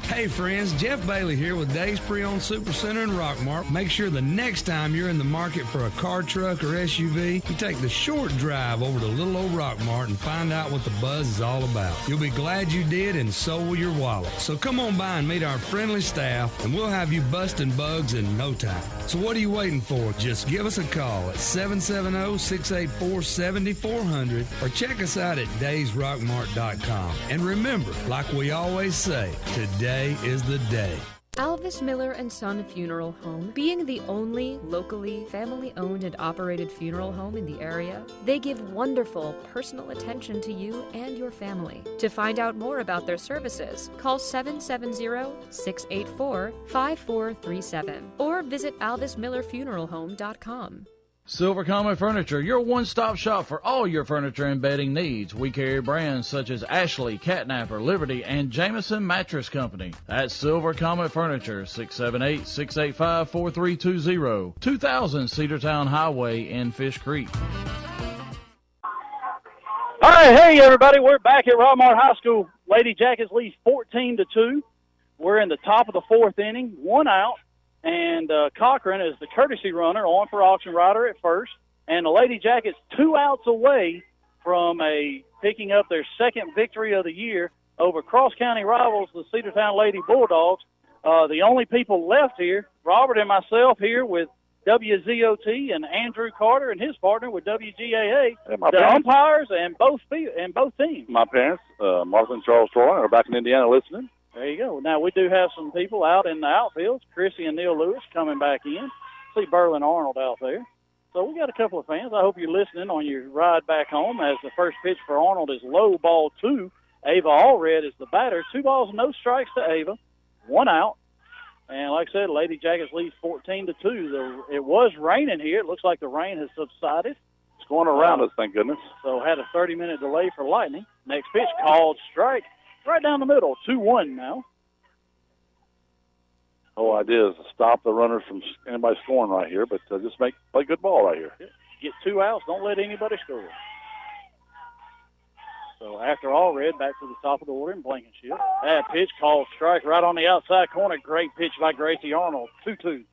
Hey friends, Jeff Bailey here with Dave's Pre-Owned Super Center in Rockmart. Make sure the next time you're in the market for a car, truck, or SUV, you take the short drive over to little old Rockmart and find out what the buzz is all about. You'll be glad you did, and so will your wallet. So come on by and meet our friendly staff, and we'll have you busting bugs in no time. So what are you waiting for? Just give us a call at 770-684-7400 or check us out at daysrockmart.com. And remember, like we always say, today is the day. Alvis Miller & Son Funeral Home, being the only locally family-owned and operated funeral home in the area, they give wonderful personal attention to you and your family. To find out more about their services, call 770-684-5437 or visit alvismillerfuneralhome.com. Silver Comet Furniture, your one-stop shop for all your furniture and bedding needs. We carry brands such as Ashley, Catnapper, Liberty, and Jameson Mattress Company. That's Silver Comet Furniture, 678-685-4320, 2000 Cedartown Highway in Fish Creek. All right, hey everybody, we're back at Rockmart High School. Lady Jackets lead 14-2. We're in the top of the fourth inning, 1 out. And Cochran is the courtesy runner on for Auction Rider at first. And the Lady Jackets 2 outs away from picking up their second victory of the year over cross-county rivals, the Cedartown Lady Bulldogs. The only people left here, Robert and myself here with WZOT and Andrew Carter and his partner with WGAA, the umpires and both teams. My parents, Martha and Charles Troy, are back in Indiana listening. There you go. Now, we do have some people out in the outfields. Chrissy and Neil Lewis coming back in. See Berlin Arnold out there. So we got a couple of fans. I hope you're listening on your ride back home as the first pitch for Arnold is low, ball 2. Ava Allred is the batter. 2 balls, no strikes to Ava. 1 out. And like I said, Lady Jackets lead 14-2. It was raining here. It looks like the rain has subsided. It's going around us, thank goodness. So had a 30-minute delay for lightning. Next pitch called strike. Right down the middle, 2-1 now. The whole idea is to stop the runners from anybody scoring right here, but just play good ball right here. Get 2 outs, don't let anybody score. So after Allred, back to the top of the order in Blankenship. That pitch called strike right on the outside corner. Great pitch by Gracie Arnold, 2-2.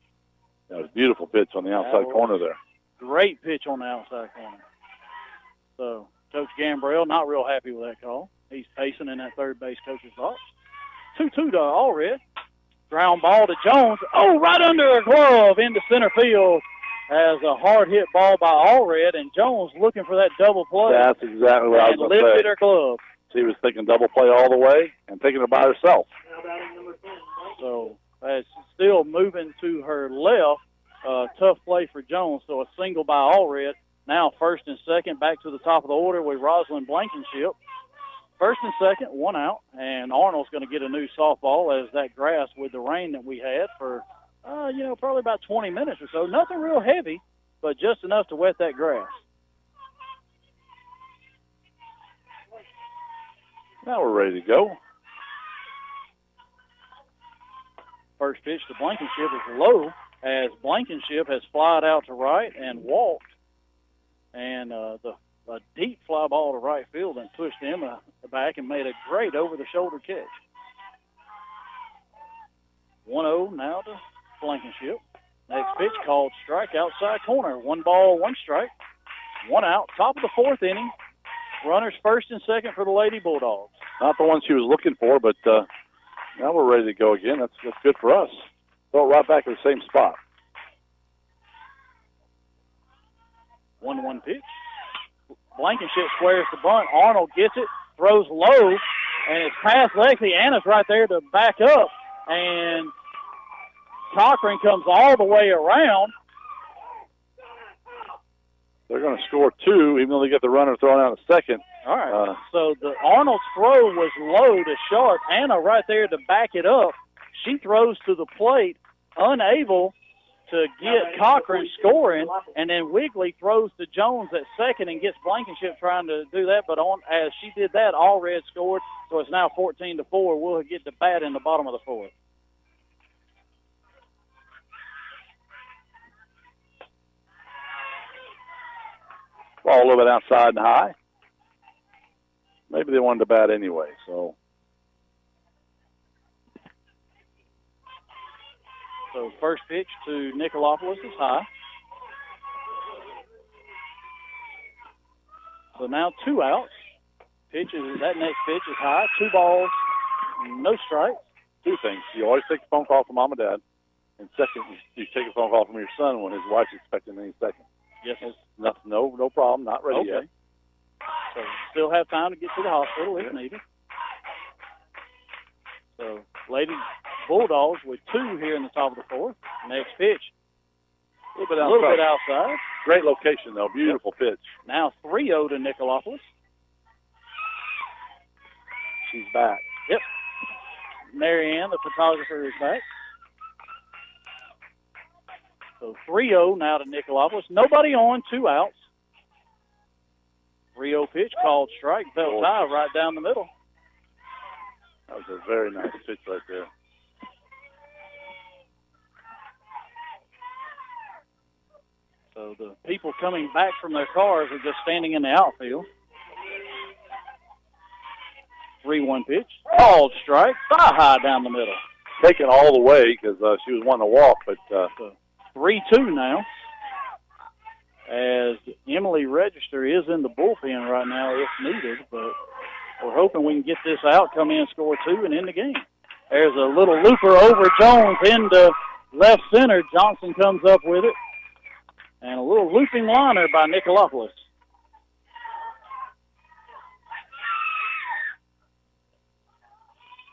That was a beautiful pitch on the outside corner there. Great pitch on the outside corner. So Coach Gambrell not real happy with that call. He's pacing in that third base coach's box. 2-2 to Allred. Ground ball to Jones. Oh, right under her glove into center field as a hard hit ball by Allred, and Jones looking for that double play. That's exactly what I was going to say. And lifted her glove. She was thinking double play all the way and taking it by herself. So it's still moving to her left. Tough play for Jones. So a single by Allred. Now first and second, back to the top of the order with Rosalind Blankenship. First and second, 1 out, and Arnold's going to get a new softball as that grass with the rain that we had for, probably about 20 minutes or so. Nothing real heavy, but just enough to wet that grass. Now we're ready to go. First pitch to Blankenship is low as Blankenship has flied out to right and walked, and a deep fly ball to right field and pushed him back and made a great over-the-shoulder catch. 1-0 now to Blankenship. Next pitch called strike outside corner. 1 ball, 1 strike. 1 out. Top of the fourth inning. Runners first and second for the Lady Bulldogs. Not the one she was looking for, but now we're ready to go again. That's good for us. Throw it right back to the same spot. 1-1 pitch. Blankenship squares the bunt. Arnold gets it, throws low, and it's past Lexi. Anna's right there to back up, and Cochran comes all the way around. They're going to score 2, even though they get the runner thrown out a second. All right. So the Arnold's throw was low to short. Anna right there to back it up. She throws to the plate, unable to get Cochran scoring, and then Wigley throws to Jones at second and gets Blankenship trying to do that. But as she did that, all Red scored, so it's now 14-4. We'll get to bat in the bottom of the fourth. Ball a little bit outside and high. Maybe they wanted to bat anyway, so. So first pitch to Nicolopoulos is high. So now 2 outs. That next pitch is high. 2 balls, no strikes. 2 things. You always take a phone call from mom and dad. And second, you take a phone call from your son when his wife's expecting any second. Yes. No problem. Not ready yet. So still have time to get to the hospital if needed. So Lady Bulldogs with 2 here in the top of the fourth. Next pitch. A little bit outside. Great location, though. Beautiful pitch. Now 3-0 to Nicolopoulos. She's back. Yep. Marianne, the photographer, is back. So 3-0 now to Nicolopoulos. Nobody on, 2 outs. 3-0 pitch, called strike, felt high right down the middle. That was a very nice pitch right there. So the people coming back from their cars are just standing in the outfield. 3-1 pitch, called strike, high down the middle. Taken all the way because she was wanting to walk, but 3-2 now. As Emily Register is in the bullpen right now if needed, but we're hoping we can get this out, come in, score 2, and end the game. There's a little looper over Jones into left center. Johnson comes up with it. And a little looping liner by Nicolopoulos.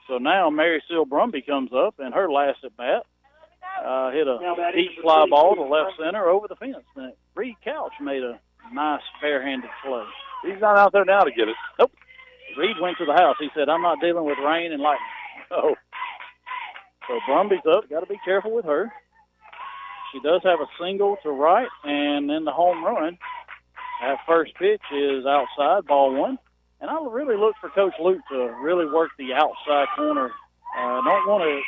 So now Mary Seal Brumby comes up, and her last at bat hit a deep fly ball to left center over the fence. And Reed Couch made a nice barehanded play. He's not out there now to get it. Nope. Reed went to the house. He said, I'm not dealing with rain and lightning. Oh. So Brumby's up. Got to be careful with her. She does have a single to right, and then the home run. That first pitch is outside, ball 1. And I really look for Coach Luke to really work the outside corner. Don't want to.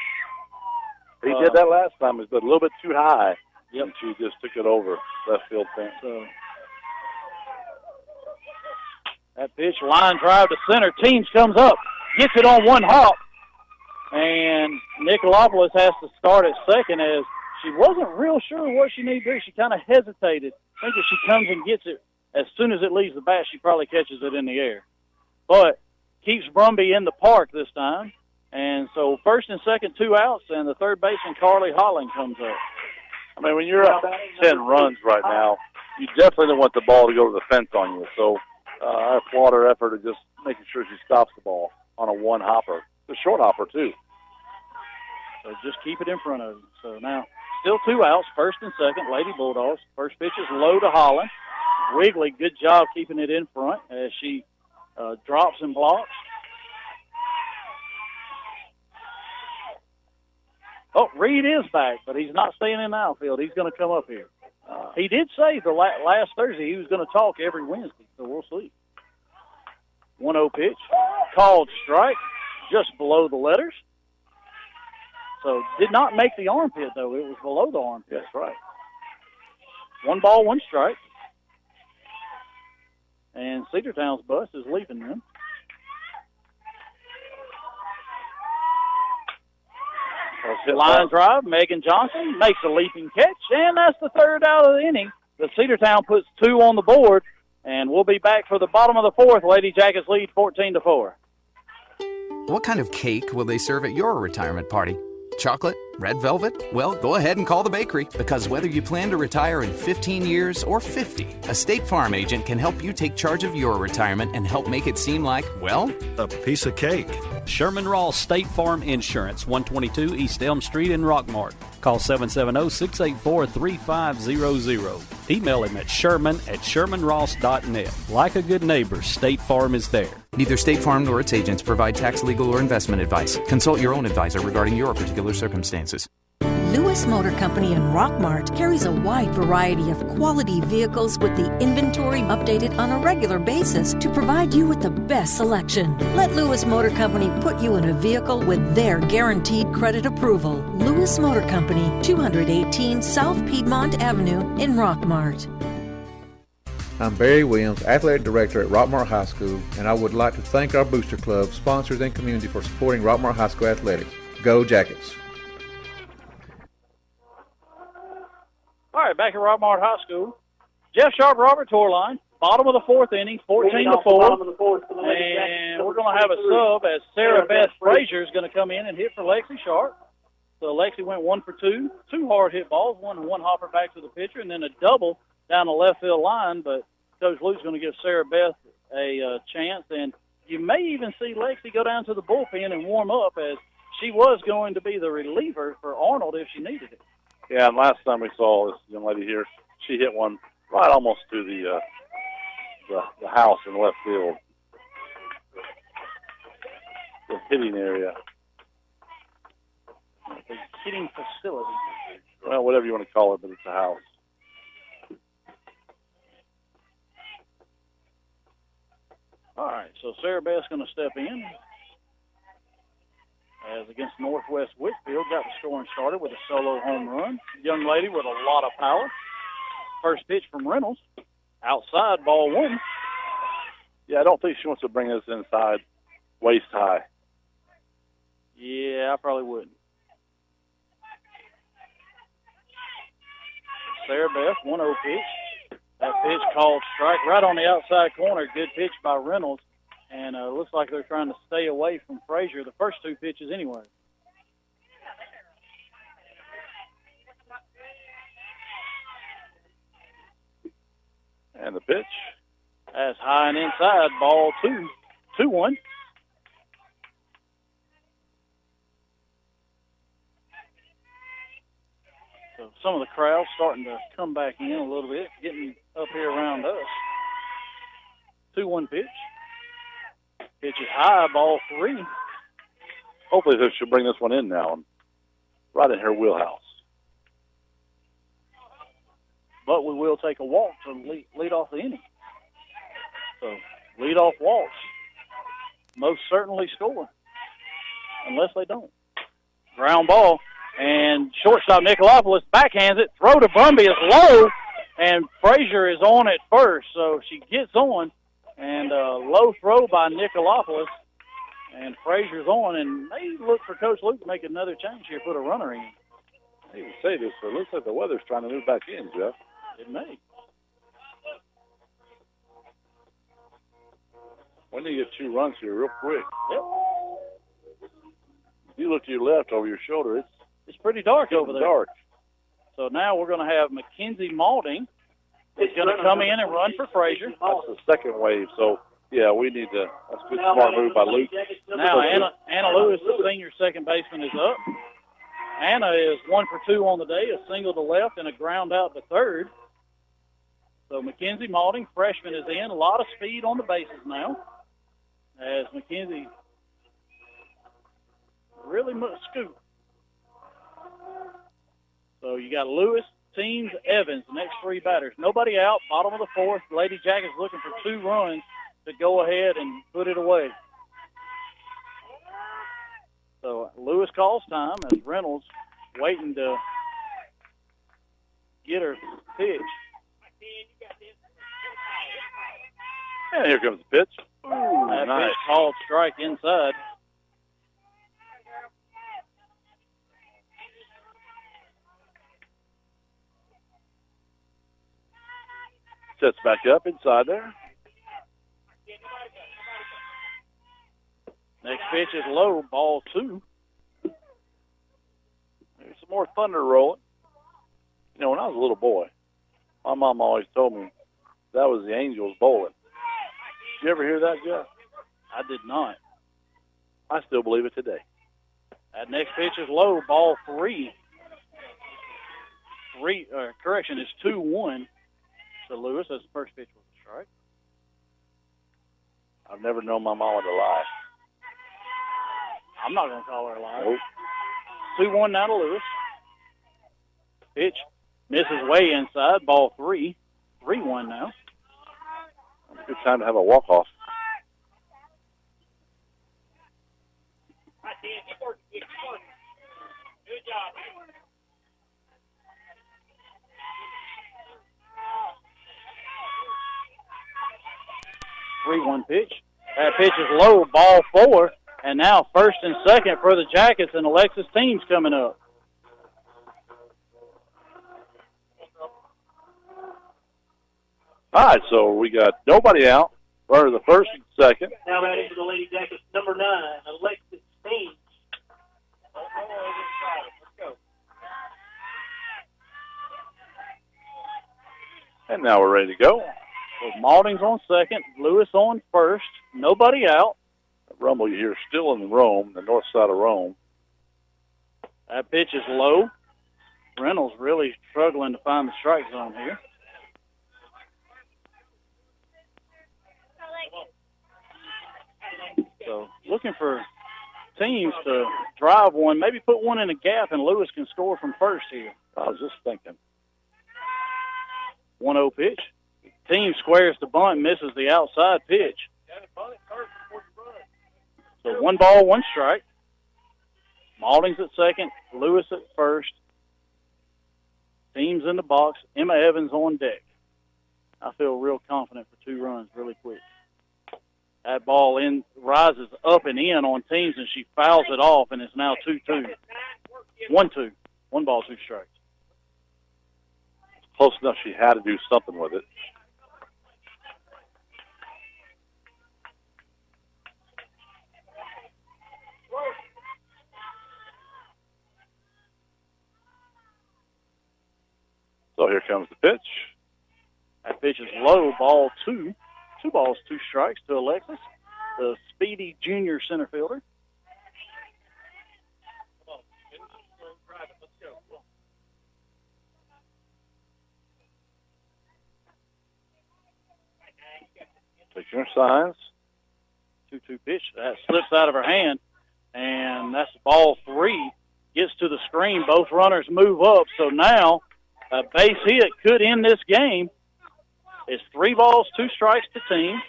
He did that last time. It was a little bit too high. Yep. And she just took it over left field fence. So that pitch, line drive to center. Teams comes up, gets it on one hop, and Nicolopoulos has to start at second as she wasn't real sure what she needed to do. She kind of hesitated. I think if she comes and gets it, as soon as it leaves the bat, she probably catches it in the air. But keeps Brumby in the park this time. And so first and second, 2 outs, and the third baseman, Carly Holland, comes up. I mean, when you're up 10 runs right now, you definitely don't want the ball to go to the fence on you. So I applaud her effort of just making sure she stops the ball on a one-hopper. It's a short hopper, too. So just keep it in front of you. So now still 2 outs, first and second, Lady Bulldogs. First pitch is low to Holland. Wigley, good job keeping it in front as she drops and blocks. Oh, Reed is back, but he's not staying in the outfield. He's going to come up here. He did say the last Thursday he was going to talk every Wednesday, so we'll see. 1-0 pitch, called strike, just below the letters. So did not make the armpit, though. It was below the armpit. That's right. 1 ball, 1 strike. And Cedartown's bus is leaving them. Line drive, Megan Johnson makes a leaping catch, and that's the third out of the inning. The Cedartown puts 2 on the board, and we'll be back for the bottom of the fourth. Lady Jackets lead 14-4. What kind of cake will they serve at your retirement party? Chocolate? Red velvet? Well, go ahead and call the bakery, because whether you plan to retire in 15 years or 50, a State Farm agent can help you take charge of your retirement and help make it seem like, well, a piece of cake. Sherman Ross State Farm Insurance, 122 East Elm Street in Rockmart. Call 770-684-3500. Email him at sherman@shermanross.net. Like a good neighbor, State Farm is there. Neither State Farm nor its agents provide tax, legal, or investment advice. Consult your own advisor regarding your particular circumstances. Lewis Motor Company in Rockmart carries a wide variety of quality vehicles with the inventory updated on a regular basis to provide you with the best selection. Let Lewis Motor Company put you in a vehicle with their guaranteed credit approval. Lewis Motor Company, 218 South Piedmont Avenue in Rockmart. I'm Barry Williams, Athletic Director at Rockmart High School, and I would like to thank our booster club, sponsors, and community for supporting Rockmart High School athletics. Go Jackets! All right, back at Rockmart High School. Jeff Sharp, Robert Torline, bottom of the fourth inning, 14-4. And we're going to have a sub as Sarah Beth Frazier is going to come in and hit for Lexi Sharp. So Lexi went 1 for 2, 2 hard hit balls, one hopper back to the pitcher, and then a double down the left field line. But Coach Luke's going to give Sarah Beth a chance. And you may even see Lexi go down to the bullpen and warm up, as she was going to be the reliever for Arnold if she needed it. Yeah, and last time we saw this young lady here, she hit one right almost to the house in left field, the hitting area. The hitting facility. Well, whatever you want to call it, but it's a house. All right, so Sarah Beth's going to step in. As against Northwest Whitfield, got the scoring started with a solo home run. Young lady with a lot of power. First pitch from Reynolds. Outside, ball 1. Yeah, I don't think she wants to bring this inside waist high. Yeah, I probably wouldn't. Sarah Beth, 1-0 pitch. That pitch called strike right on the outside corner. Good pitch by Reynolds. And looks like they're trying to stay away from Frazier the first 2 pitches anyway. And the pitch. That's high and inside, ball 2. 2-1. So some of the crowd starting to come back in a little bit, getting up here around us. 2-1 pitch. Pitch is high, ball 3. Hopefully they should bring this one in now, and right in her wheelhouse. But we will take a walk to lead off the inning. So lead off walks most certainly score, unless they don't. Ground ball, and shortstop Nicolopoulos backhands it. Throw to Brumby is low, and Frazier is on at first, so she gets on. And a low throw by Nicolopoulos. And Frazier's on, and they look for Coach Luke to make another change here, put a runner in. I even say this, but it looks like the weather's trying to move back in, Jeff. It may. When you get 2 runs here real quick. Yep. You look to your left over your shoulder, it's pretty dark over there. Dark. So now we're going to have Mackenzie Malding. He's going to come in and run for Frazier. That's the second wave, so, yeah, we need to – that's a good smart move by Luke. Now Anna Lewis, the senior second baseman, is up. Anna is 1 for 2 on the day, a single to left and a ground out to third. So Mackenzie Malding, freshman, is in. A lot of speed on the bases now, as Mackenzie really must scoop. So you got Lewis, Teams, Evans, the next 3 batters. Nobody out, bottom of the 4th. Lady Jackets looking for 2 runs to go ahead and put it away. So Lewis calls time as Reynolds waiting to get her pitch. And here comes the pitch. Ooh, that nice. pitch called strike inside. Sets back up inside there. Next pitch is low, ball 2. more thunder rolling. You know, when I was a little boy, my mom always told me that was the Angels bowling. Did you ever hear that, Jeff? I did not. I still believe it today. That next pitch is low, ball 3. Correction, it's 2-1 to Lewis. That's the first pitch was a strike. I've never known my mama to lie. I'm not going to call her a liar. Nope. 2-1 now to Lewis. Pitch misses way inside, ball 3. 3-1 now. Good time to have a walk-off. 3-1 pitch. That pitch is low, ball 4. And now first and second for the Jackets, and Alexis team's coming up. All right, so we got nobody out for the first and second. Now batting for the Lady Jackets, number 9, Alexis Steen. Let's go. And now we're ready to go. So Malding's on second, Lewis on first, nobody out. That rumble you hear still in Rome, the north side of Rome. That pitch is low. Reynolds really struggling to find the strike zone here. So looking for teams to drive one, maybe put one in a gap, and Lewis can score from first here. I was just thinking. 1-0 pitch. Team squares the bunt, misses the outside pitch. So 1 ball, 1 strike. Malding's at second, Lewis at first. Team's in the box. Emma Evans on deck. I feel real confident for 2 runs really quick. That ball rises up and in on teams, and she fouls it off, and it's now 2-2. 1-2. 1 ball, 2 strikes. Close enough she had to do something with it. So here comes the pitch. That pitch is low, ball 2. 2 balls, 2 strikes to Alexis, the speedy junior center fielder. Taking her signs. 2-2 pitch. That slips out of her hand, and that's ball 3. Gets to the screen. Both runners move up, so now a base hit could end this game. It's 3 balls, 2 strikes to team.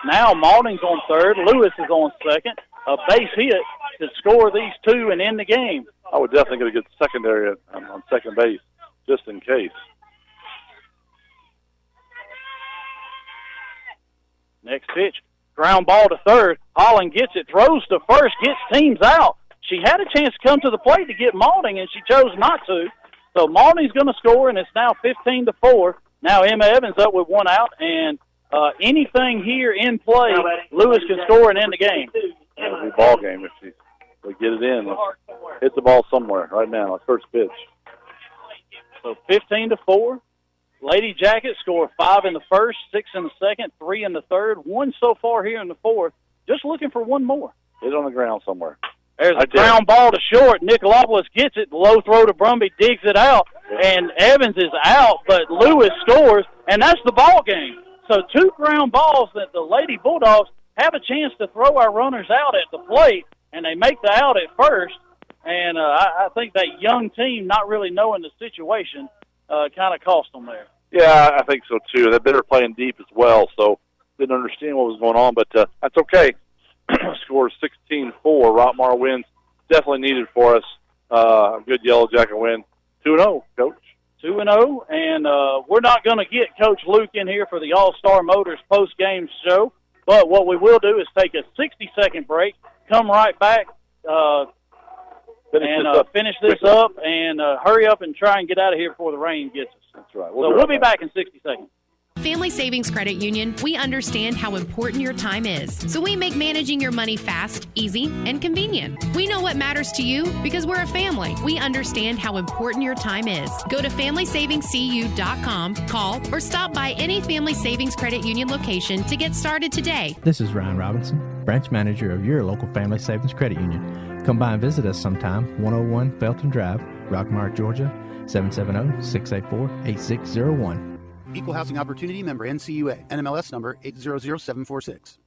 Now Malding's on third. Lewis is on second. A base hit to score these 2 and end the game. I would definitely get a good secondary on second base, just in case. Next pitch, ground ball to third. Holland gets it, throws to first, gets teams out. She had a chance to come to the plate to get Malding, and she chose not to. So Malding's going to score, and it's now 15-4. Now Emma Evans up with 1 out, and anything here in play, Lewis can score and end the game. It'll be a ball game if we get it in. Hit the ball somewhere right now, first pitch. So 15-4. Lady Jackets score 5 in the first, 6 in the second, 3 in the third, 1 so far here in the fourth. Just looking for 1 more. Hit on the ground somewhere. There's a ground ball to short. Nicolopoulos gets it. Low throw to Brumby, digs it out, and Evans is out, but Lewis scores, and that's the ball game. So 2 ground balls that the Lady Bulldogs have a chance to throw our runners out at the plate, and they make the out at first. And I think that young team, not really knowing the situation, kind of cost them there. Yeah, I think so too. They've been playing deep as well, so didn't understand what was going on, but that's okay. Score 16-4. Rockmart wins. Definitely needed for us. A good Yellow Jacket win. 2-0, Coach. 2-0, and we're not going to get Coach Luke in here for the All-Star Motors post-game show, but what we will do is take a 60-second break, come right back, finish this up, and hurry up and try and get out of here before the rain gets us. That's right. We'll be back in 60 seconds. Family Savings Credit Union, we understand how important your time is. So we make managing your money fast, easy, and convenient. We know what matters to you because we're a family. We understand how important your time is. Go to FamilySavingsCU.com, call, or stop by any Family Savings Credit Union location to get started today. This is Ryan Robinson, branch manager of your local Family Savings Credit Union. Come by and visit us sometime, 101 Felton Drive, Rockmart, Georgia, 770-684-8601. Equal Housing Opportunity, member NCUA, NMLS number 800746.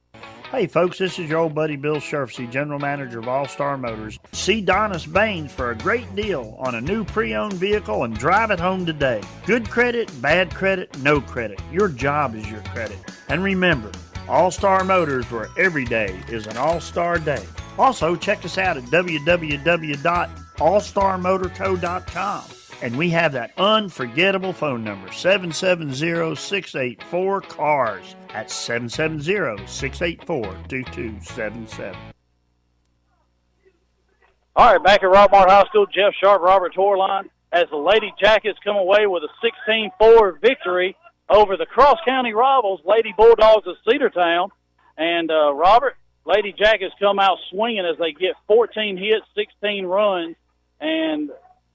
Hey folks, this is your old buddy Bill Shurfsey, General Manager of All Star Motors. See Donis Baines for a great deal on a new pre-owned vehicle and drive it home today. Good credit, bad credit, no credit. Your job is your credit. And remember, All Star Motors, where every day is an all-star day. Also, check us out at www.allstarmotorco.com. And we have that unforgettable phone number, 770-684-CARS. That's 770-684-2277. All right, back at Rockmart High School, Jeff Sharp, Robert Torline, as the Lady Jackets come away with a 16-4 victory over the cross-county rivals, Lady Bulldogs of Cedartown. And, Robert, Lady Jackets come out swinging as they get 14 hits, 16 runs, and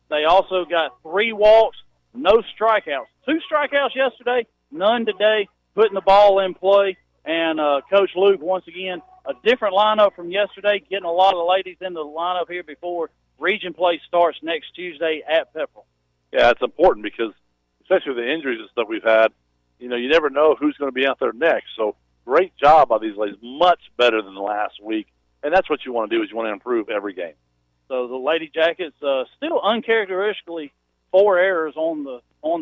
they also got 3 walks, no strikeouts. 2 strikeouts yesterday, none today, putting the ball in play. And Coach Luke, once again, a different lineup from yesterday, getting a lot of the ladies in the lineup here before region play starts next Tuesday at Pepperell. Yeah, it's important because, especially with the injuries and stuff we've had, you never know who's going to be out there next. So great job by these ladies, much better than the last week. And that's what you want to do is you want to improve every game. So the Lady Jackets still uncharacteristically 4 errors on the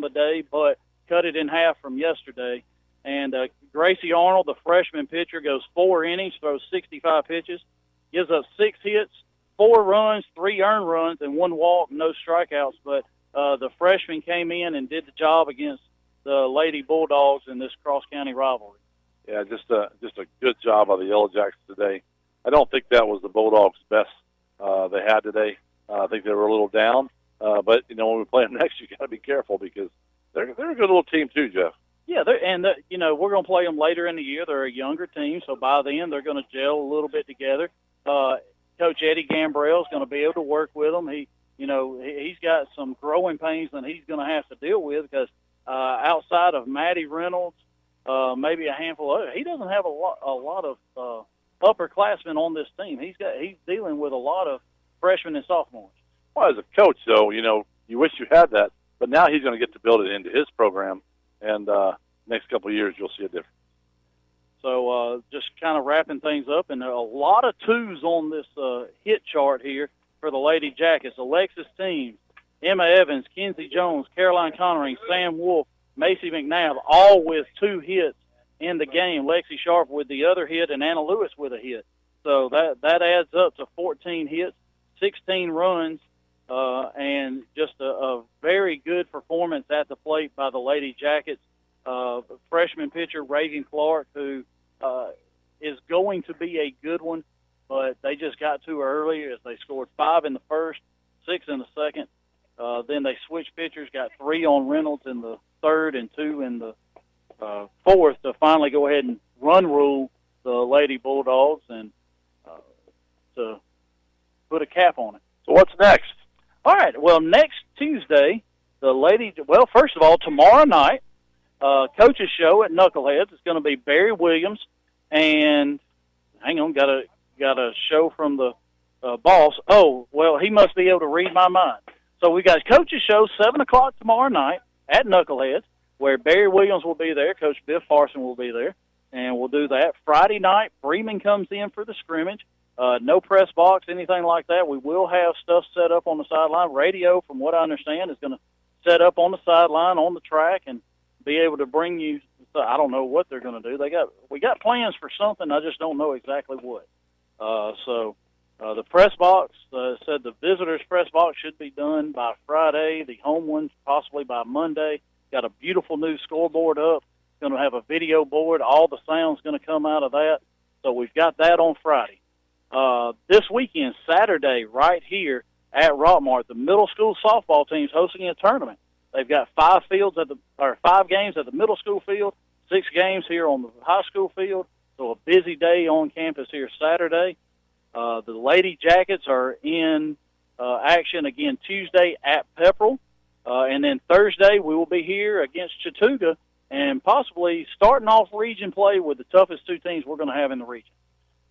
day, but cut it in half from yesterday. And Gracie Arnold, the freshman pitcher, goes 4 innings, throws 65 pitches, gives up 6 hits, 4 runs, 3 earned runs, and 1 walk, no strikeouts. But the freshman came in and did the job against the Lady Bulldogs in this cross-county rivalry. Yeah, just a good job by the Yellow Jackets today. I don't think that was the Bulldogs' best they had today. I think they were a little down. But, when we play them next, you got to be careful because they're a good little team too, Jeff. Yeah, we're going to play them later in the year. They're a younger team, so by then they're going to gel a little bit together. Coach Eddie Gambrell is going to be able to work with them. He's got some growing pains that he's going to have to deal with because outside of Maddie Reynolds, maybe a handful of he doesn't have a lot of upperclassmen on this team. He's dealing with a lot of freshmen and sophomores. Well, as a coach, though, you wish you had that, but now he's going to get to build it into his program, and next couple of years you'll see a difference. So just kind of wrapping things up, and there are a lot of 2s on this hit chart here for the Lady Jackets. Alexis Teams, Emma Evans, Kenzie Jones, Caroline Connering, Sam Wolf, Macy McNabb, all with 2 hits in the game. Lexi Sharp with the other hit and Anna Lewis with a hit. So that adds up to 14 hits, 16 runs, and just a very good performance at the plate by the Lady Jackets. Freshman pitcher Raven Clark, who is going to be a good one, but they just got too early as they scored 5 in the first, 6 in the second. Then they switched pitchers, got 3 on Reynolds in the third and 2 in the fourth to finally go ahead and run rule the Lady Bulldogs and to put a cap on it. So what's next? All right, well, next Tuesday, first of all, tomorrow night, coach's show at Knuckleheads. It's going to be Barry Williams and, hang on, got a show from the boss. Oh, well, he must be able to read my mind. So we got coach's show 7 o'clock tomorrow night at Knuckleheads, where Barry Williams will be there. Coach Biff Farson will be there, and we'll do that. Friday night, Freeman comes in for the scrimmage. No press box, anything like that. We will have stuff set up on the sideline. Radio, from what I understand, is going to set up on the sideline on the track and be able to bring you. I don't know what they're going to do. We got plans for something. I just don't know exactly what. The press box said the visitors' press box should be done by Friday. The home ones possibly by Monday. Got a beautiful new scoreboard up. Going to have a video board. All the sound's going to come out of that. So we've got that on Friday. This weekend, Saturday, right here at Rockmart, the middle school softball team's hosting a tournament. They've got 5 games at the middle school field, 6 games here on the high school field, so a busy day on campus here Saturday. The Lady Jackets are in action again Tuesday at Pepperell. And then Thursday we will be here against Chattooga and possibly starting off region play with the toughest 2 teams we're going to have in the region.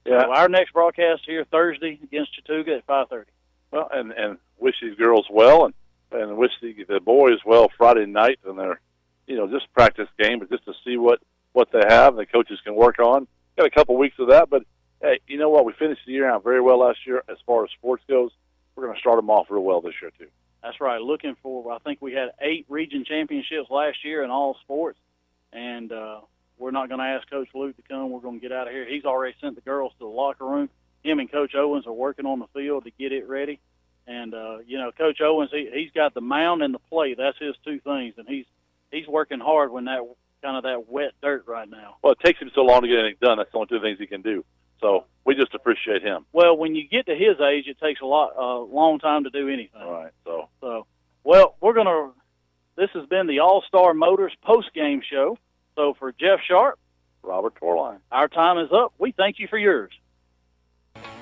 Yeah. So our next broadcast here Thursday against Chattooga at 5:30. Well, and wish these girls well, and wish the boys well Friday night in their, just practice game, but just to see what they have, the coaches can work on. Got a couple weeks of that, but hey, you know what? We finished the year out very well last year as far as sports goes. We're going to start them off real well this year too. That's right. Looking for, I think we had 8 region championships last year in all sports, and we're not going to ask Coach Luke to come. We're going to get out of here. He's already sent the girls to the locker room. Him and Coach Owens are working on the field to get it ready. And, Coach Owens, he's got the mound and the plate. That's his 2 things, and he's working hard when that wet dirt right now. Well, it takes him so long to get anything done. That's the only 2 things he can do. So we just appreciate him. Well, when you get to his age, it takes a long time to do anything. All right. So, well, this has been the All-Star Motors post-game show. So for Jeff Sharp, Robert Torline, our time is up. We thank you for yours.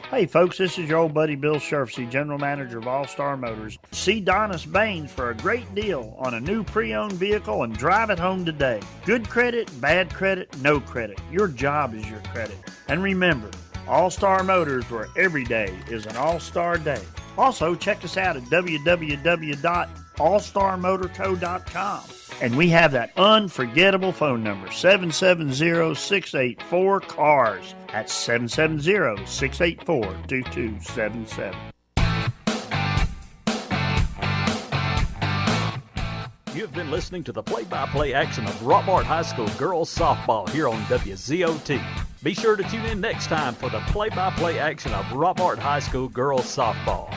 Hey folks, this is your old buddy Bill Sherfsey, General Manager of All-Star Motors. See Donis Baines for a great deal on a new pre-owned vehicle and drive it home today. Good credit, bad credit, no credit. Your job is your credit. And remember, All-Star Motors, where every day is an all-star day. Also, check us out at www.allstarmotorco.com. And we have that unforgettable phone number, 770-684-CARS. That's 770-684-2277. You've been listening to the play-by-play action of Rockmart High School girls softball here on WZOT. Be sure to tune in next time for the play-by-play action of Rockmart High School girls softball.